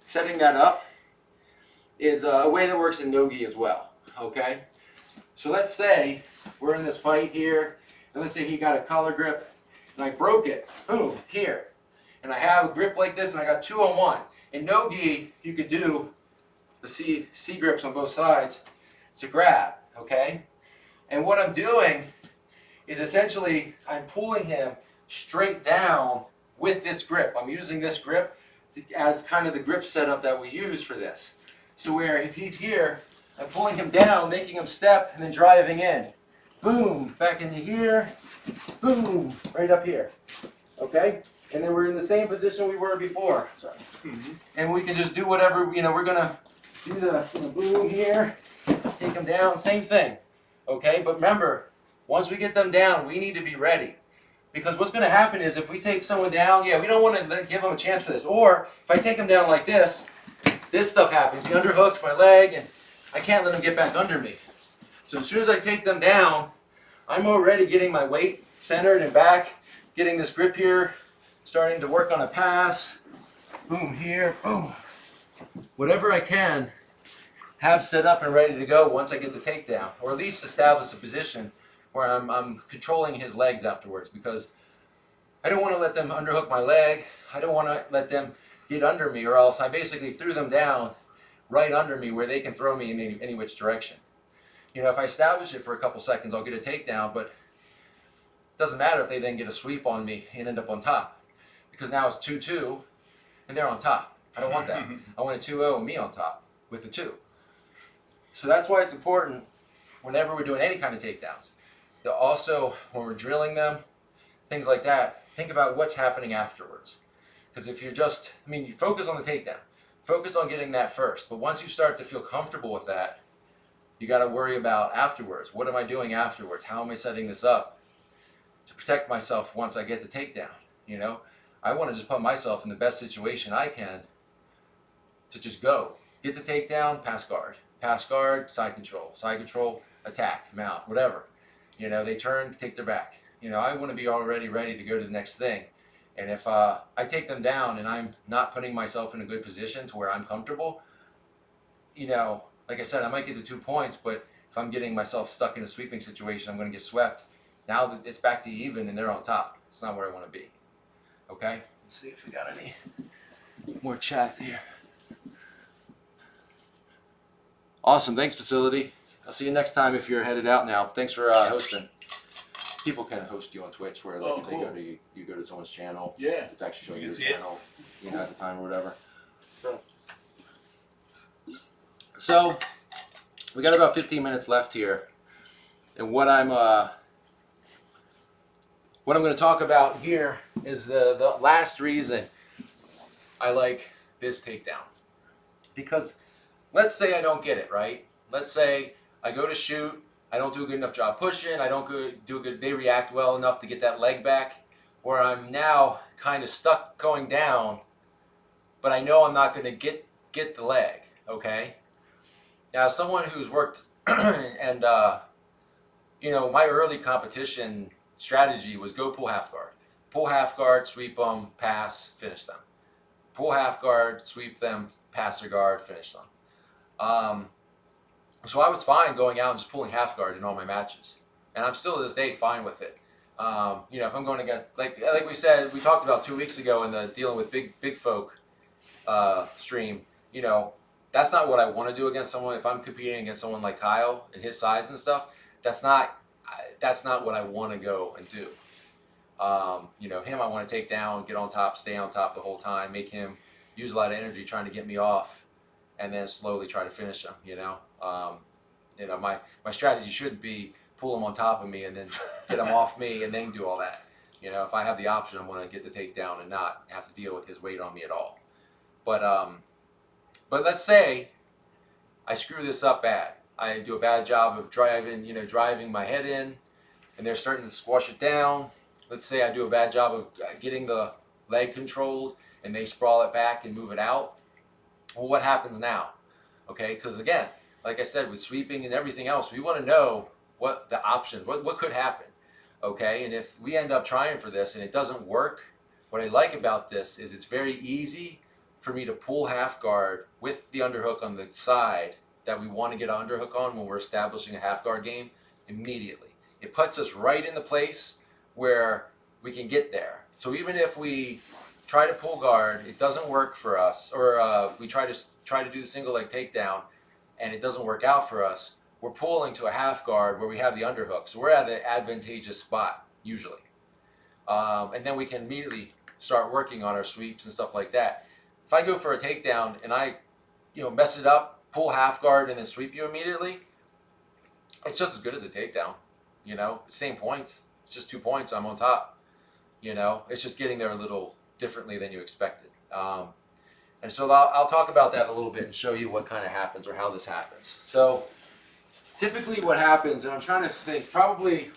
setting that up is a way that works in no-gi as well. Okay? So let's say we're in this fight here, and let's say he got a collar grip, and I broke it. Boom, here. And I have a grip like this, and I got 2-on-1. In no-gi, you could do the C grips on both sides to grab, okay? And what I'm doing is essentially I'm pulling him straight down with this grip. I'm using this grip as kind of the grip setup that we use for this. So where if he's here, I'm pulling him down, making him step, and then driving in. Boom, back into here, boom, right up here, okay? And then we're in the same position we were before. Sorry. And we can just do whatever, you know, we're going to do the boom here, take them down, same thing. Okay, but remember, once we get them down, we need to be ready. Because what's going to happen is if we take someone down, yeah, we don't want to give them a chance for this. Or if I take them down like this stuff happens. He underhooks my leg, and I can't let him get back under me. So as soon as I take them down, I'm already getting my weight centered and back, getting this grip here, starting to work on a pass, boom here, boom. Whatever I can have set up and ready to go once I get the takedown, or at least establish a position where I'm controlling his legs afterwards, because I don't want to let them underhook my leg. I don't want to let them get under me, or else I basically threw them down right under me where they can throw me in any which direction. You know, if I establish it for a couple seconds, I'll get a takedown, but it doesn't matter if they then get a sweep on me and end up on top. Because now it's 2-2, and they're on top. I don't want that. I want a 2-0 and me on top with the 2. So that's why it's important whenever we're doing any kind of takedowns. Also, when we're drilling them, things like that, think about what's happening afterwards. Because if you're just, I mean, you focus on the takedown, focus on getting that first. But once you start to feel comfortable with that, you got to worry about afterwards. What am I doing afterwards? How am I setting this up to protect myself once I get the takedown? You know, I want to just put myself in the best situation I can to just go. Get the takedown, pass guard, side control, attack, mount, whatever. You know, they turn, take their back. You know, I want to be already ready to go to the next thing. And if I take them down and I'm not putting myself in a good position to where I'm comfortable, you know, like I said, I might get the 2 points, but if I'm getting myself stuck in a sweeping situation, I'm going to get swept. Now it's back to even and they're on top. It's not where I want to be. Okay? Let's see if we got any more chat here. Awesome. Thanks, facility. I'll see you next time if you're headed out now. Thanks for hosting. People can host you on Twitch where like cool. you go to someone's channel. Yeah. It's actually showing You your can see it. channel, you know, at the time or whatever. Sure. So we got about 15 minutes left here. And what I'm going to talk about here is the last reason I like this takedown. Because let's say I don't get it, right? Let's say I go to shoot, I don't do a good enough job pushing, I don't do a good, they react well enough to get that leg back, where I'm now kind of stuck going down, but I know I'm not going to get the leg, okay? Now, someone who's worked and, you know, my early competition strategy was go pull half guard. Pull half guard, sweep them, pass, finish them. Pull half guard, sweep them, pass or guard, finish them. So I was fine going out and just pulling half guard in all my matches. And I'm still to this day fine with it. You know, if I'm going to get, like we said, we talked about 2 weeks ago in the dealing with big folk stream, you know, that's not what I want to do against someone. If I'm competing against someone like Kyle and his size and stuff, that's not what I want to go and do. You know, him I want to take down, get on top, stay on top the whole time, make him use a lot of energy trying to get me off, and then slowly try to finish him. You know, my strategy should be pull him on top of me and then get him off me and then do all that. You know, if I have the option, I want to get the takedown and not have to deal with his weight on me at all. But let's say I screw this up bad. I do a bad job of driving my head in, and they're starting to squash it down. Let's say I do a bad job of getting the leg controlled, and they sprawl it back and move it out. Well, what happens now? Okay, because again, like I said, with sweeping and everything else, we want to know what the options, what could happen. Okay, and if we end up trying for this and it doesn't work, what I like about this is it's very easy for me to pull half guard with the underhook on the side that we want to get an underhook on when we're establishing a half guard game immediately. It puts us right in the place where we can get there. So even if we try to pull guard, it doesn't work for us, or we try to do the single leg takedown and it doesn't work out for us, we're pulling to a half guard where we have the underhook. So we're at the advantageous spot usually. And then we can immediately start working on our sweeps and stuff like that. If I go for a takedown and I, mess it up, pull half guard and then sweep you immediately, it's just as good as a takedown. Same points. It's just 2 points. I'm on top. It's just getting there a little differently than you expected. And so I'll talk about that a little bit and show you what kind of happens or how this happens. So typically what happens, and I'm trying to think,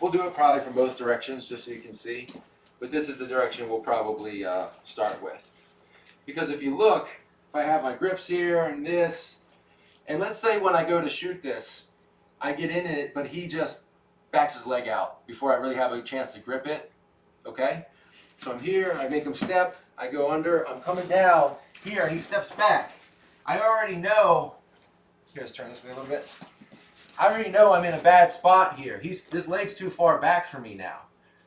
we'll do it from both directions just so you can see, but this is the direction we'll probably start with. Because if you look, if I have my grips here and this, and let's say when I go to shoot this, I get in it, but he just backs his leg out before I really have a chance to grip it, okay? So I'm here, I make him step, I go under, I'm coming down, here, he steps back. I already know, let's turn this way a little bit. I already know I'm in a bad spot here. This leg's too far back for me now,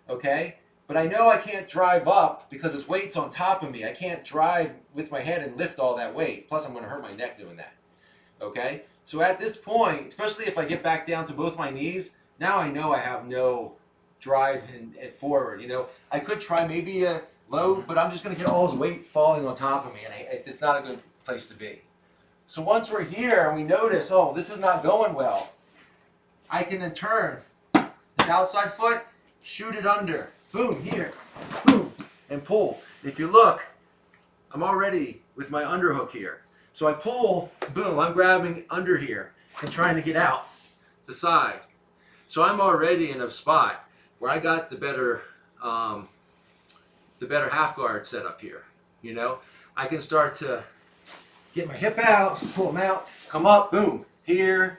okay? But I know I can't drive up because his weight's on top of me. I can't drive with my head and lift all that weight. Plus, I'm going to hurt my neck doing that. Okay? So at this point, especially if I get back down to both my knees, now I know I have no drive and forward. I could try maybe a low, but I'm just going to get all his weight falling on top of me, and it's not a good place to be. So once we're here and we notice, oh, this is not going well, I can then turn this outside foot, shoot it under, boom, here, boom, and pull. If you look, I'm already with my underhook here. So I pull, boom, I'm grabbing under here and trying to get out the side. So I'm already in a spot where I got the better half guard set up here. You know, I can start to get my hip out, pull them out, come up, boom, here,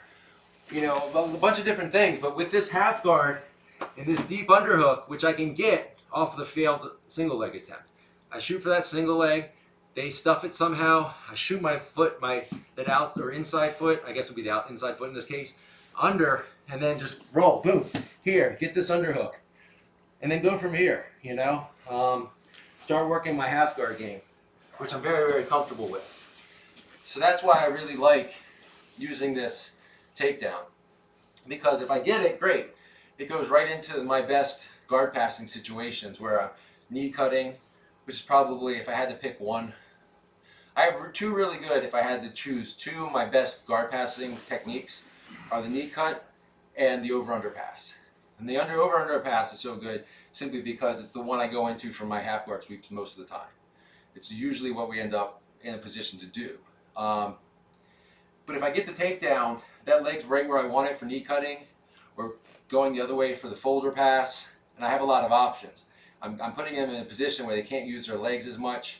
you know, a bunch of different things. But with this half guard and this deep underhook, which I can get off of the failed single leg attempt, I shoot for that single leg. They stuff it somehow. I shoot my foot, that out or inside foot, I guess it would be the inside foot in this case, under, and then just roll, boom, here, get this underhook, and then go from here, you know. Start working my half guard game, which I'm very, very comfortable with. So that's why I really like using this takedown, because if I get it, great. It goes right into my best guard passing situations where I'm knee cutting, which is probably, if I had to pick one, I have two really good. If I had to choose two, my best guard passing techniques are the knee cut and the over-under pass. And the over-under pass is so good simply because it's the one I go into for my half guard sweeps most of the time. It's usually what we end up in a position to do. But if I get the takedown, that leg's right where I want it for knee cutting, or going the other way for the folder pass, and I have a lot of options. I'm putting them in a position where they can't use their legs as much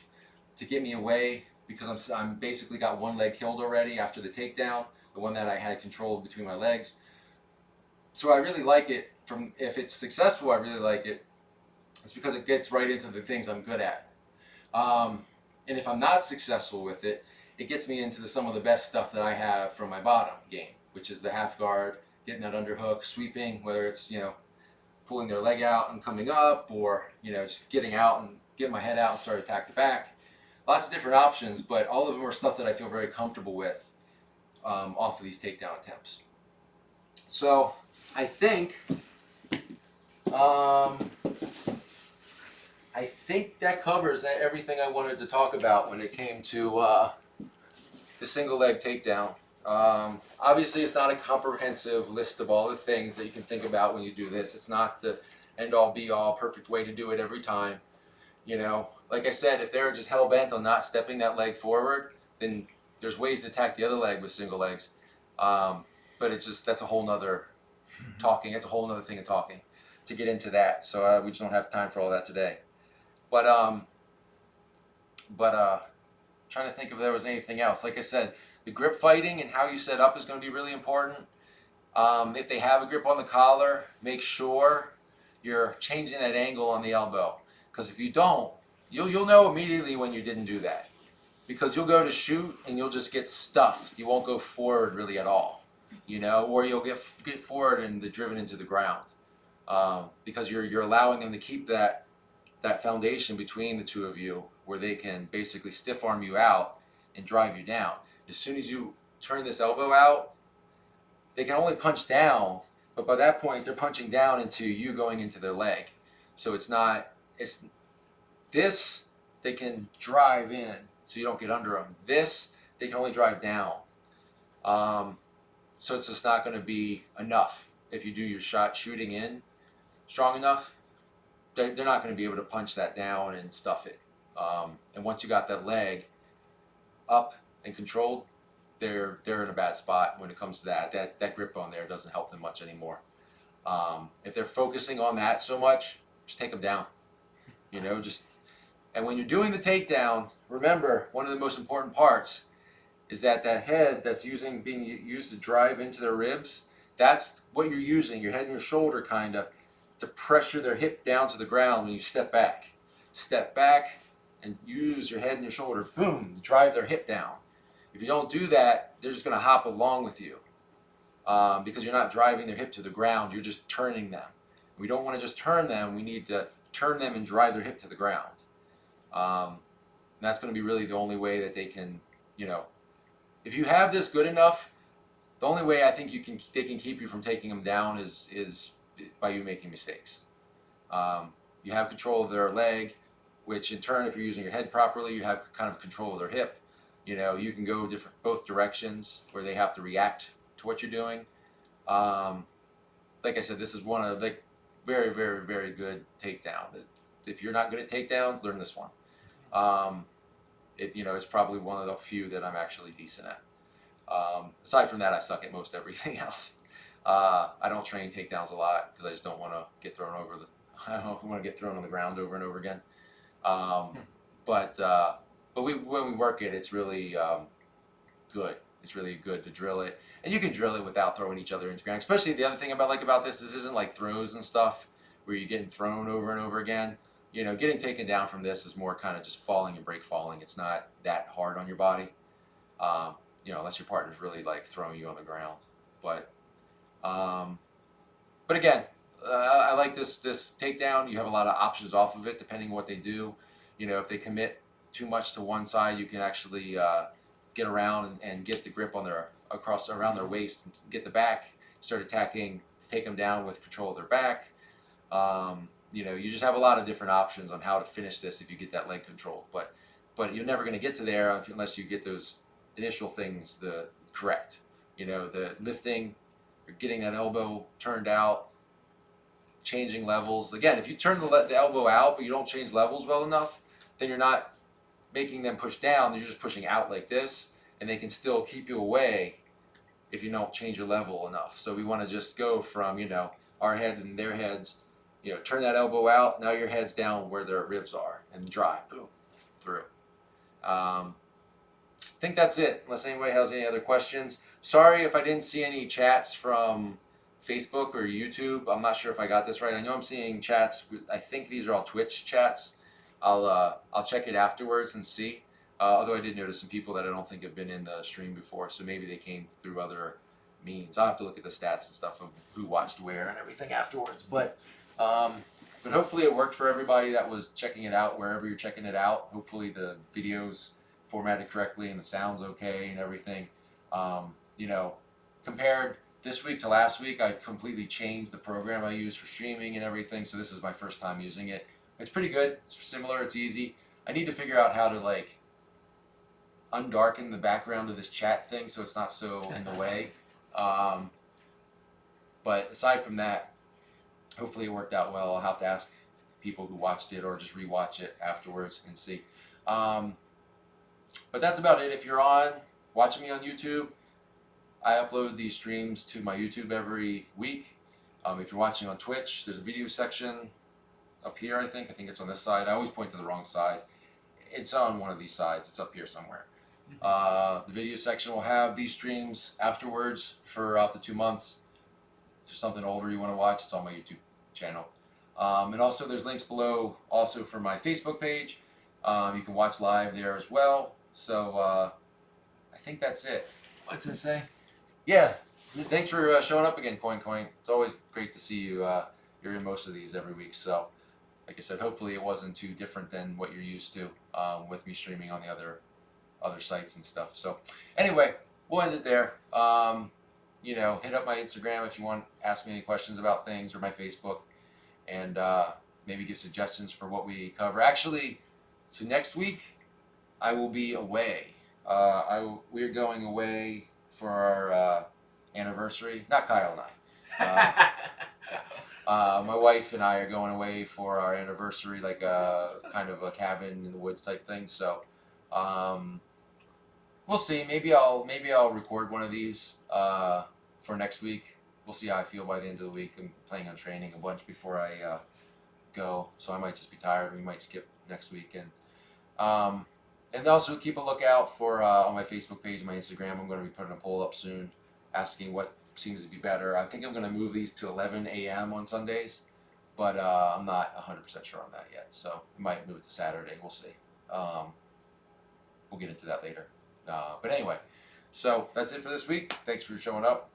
to get me away, because I'm basically got one leg killed already after the takedown, the one that I had controlled between my legs. So I really like it. If it's successful, I really like it. It's because it gets right into the things I'm good at. And if I'm not successful with it, it gets me into some of the best stuff that I have from my bottom game, which is the half guard, getting that underhook, sweeping, whether it's, you know, pulling their leg out and coming up, or, you know, just getting out and getting my head out and start to attack the back. Lots of different options, but all of them are stuff that I feel very comfortable with off of these takedown attempts. So I think that covers everything I wanted to talk about when it came to the single leg takedown. Obviously, it's not a comprehensive list of all the things that you can think about when you do this. It's not the end-all be-all perfect way to do it every time. You know, like I said, if they're just hell-bent on not stepping that leg forward, then there's ways to attack the other leg with single legs. But it's just, that's a whole nother talking. It's a whole nother thing of talking to get into that. So we just don't have time for all that today. But trying to think if there was anything else. Like I said, the grip fighting and how you set up is going to be really important. If they have a grip on the collar, make sure you're changing that angle on the elbow. Because if you don't, you'll know immediately when you didn't do that. Because you'll go to shoot and you'll just get stuffed. You won't go forward really at all, you know, or you'll get forward and driven into the ground. Because you're allowing them to keep that foundation between the two of you, where they can basically stiff arm you out and drive you down. As soon as you turn this elbow out, they can only punch down, but by that point they're punching down into you going into their leg. So this they can drive in, so you don't get under them. This they can only drive down. So it's just not going to be enough. If you do your shooting in strong enough, they're not going to be able to punch that down and stuff it. And once you got that leg up and controlled, they're in a bad spot when it comes to that grip on there doesn't help them much anymore. If they're focusing on that so much, just take them down. You know, and when you're doing the takedown, remember, one of the most important parts is that head that's being used to drive into their ribs, that's what you're using, your head and your shoulder kind of, to pressure their hip down to the ground when you step back. Step back and use your head and your shoulder, boom, drive their hip down. If you don't do that, they're just going to hop along with you because you're not driving their hip to the ground, you're just turning them. We don't want to just turn them, we need to turn them and drive their hip to the ground. And that's going to be really the only way that they can, you know, if you have this good enough, the only way I think they can keep you from taking them down is by you making mistakes. You have control of their leg, which in turn, if you're using your head properly, you have kind of control of their hip. You can go both directions where they have to react to what you're doing. Um, like I said, this is one of very, very, very good takedown. If you're not good at takedowns, learn this one. Um, it's probably one of the few that I'm actually decent at. Aside from that, I suck at most everything else. I don't train takedowns a lot because I just don't want to get thrown over the. I don't want to get thrown on the ground over and over again. Um, but when we work it, it's really good. It's really good to drill it, and you can drill it without throwing each other into the ground. Especially the other thing about this isn't like throws and stuff where you're getting thrown over and over again. Getting taken down from this is more kind of just falling and break falling. It's not that hard on your body, unless your partner's really like throwing you on the ground. But um, but again, I like this takedown. You have a lot of options off of it depending on what they do. If they commit too much to one side, you can actually get around and get the grip on around their waist and get the back, start attacking, take them down with control of their back. You just have a lot of different options on how to finish this if you get that leg control. But you're never going to get to there unless you get those initial things correct. The lifting, getting that elbow turned out, changing levels. Again, if you turn the elbow out but you don't change levels well enough, then you're not making them push down. You're just pushing out like this, and they can still keep you away if you don't change your level enough. So we want to just go from our head and their heads. Turn that elbow out. Now your head's down where their ribs are, and drive, boom, through. I think that's it. Unless anybody has any other questions. Sorry if I didn't see any chats from Facebook or YouTube. I'm not sure if I got this right. I know I'm seeing chats. I think these are all Twitch chats. I'll check it afterwards and see. Although I did notice some people that I don't think have been in the stream before, so maybe they came through other means. I'll have to look at the stats and stuff of who watched where and everything afterwards. But hopefully it worked for everybody that was checking it out wherever you're checking it out. Hopefully the video's formatted correctly and the sound's okay and everything. Compared this week to last week, I completely changed the program I use for streaming and everything. So this is my first time using it. It's pretty good. It's similar. It's easy. I need to figure out how to undarken the background of this chat thing so it's not so in the way. But aside from that, hopefully it worked out well. I'll have to ask people who watched it or just rewatch it afterwards and see. But that's about it. If you're watching me on YouTube, I upload these streams to my YouTube every week. If you're watching on Twitch, there's a video section up here, I think it's on this side. I always point to the wrong side. It's on one of these sides. It's up here somewhere. The video section will have these streams afterwards for up to 2 months. If there's something older you want to watch, it's on my YouTube channel. And also there's links below also for my Facebook page. You can watch live there as well. So I think that's it. What's it say? Yeah. Thanks for showing up again, Coin. It's always great to see you. You're in most of these every week. So like I said, hopefully it wasn't too different than what you're used to with me streaming on the other sites and stuff. So anyway, we'll end it there. Hit up my Instagram if you want to ask me any questions about things, or my Facebook, and maybe give suggestions for what we cover. Actually, so next week I will be away. We're going away for our anniversary. Not Kyle and I. My wife and I are going away for our anniversary, like a kind of a cabin in the woods type thing. So we'll see. Maybe I'll record one of these for next week. We'll see how I feel by the end of the week. I'm planning on training a bunch before I go, so I might just be tired. We might skip next week, and also keep a lookout for on my Facebook page and my Instagram. I'm going to be putting a poll up soon, asking what seems to be better. I think I'm going to move these to 11 a.m. on Sundays, but I'm not 100% sure on that yet. So we might move it to Saturday. We'll see. We'll get into that later. But anyway, so that's it for this week. Thanks for showing up.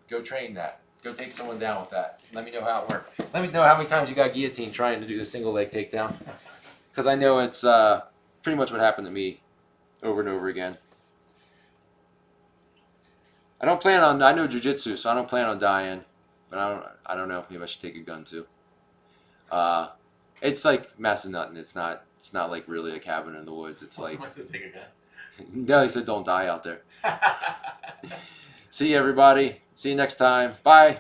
Go train that. Go take someone down with that. Let me know how it worked. Let me know how many times you got guillotined trying to do the single leg takedown. Because I know it's pretty much what happened to me over and over again. I know Jiu-jitsu, so I don't plan on dying. But I don't know. Maybe I should take a gun too. It's like Massanutten. It's not like really a cabin in the woods. It's like Somebody said take a gun. no, he said don't die out there. See you, everybody. See you next time. Bye.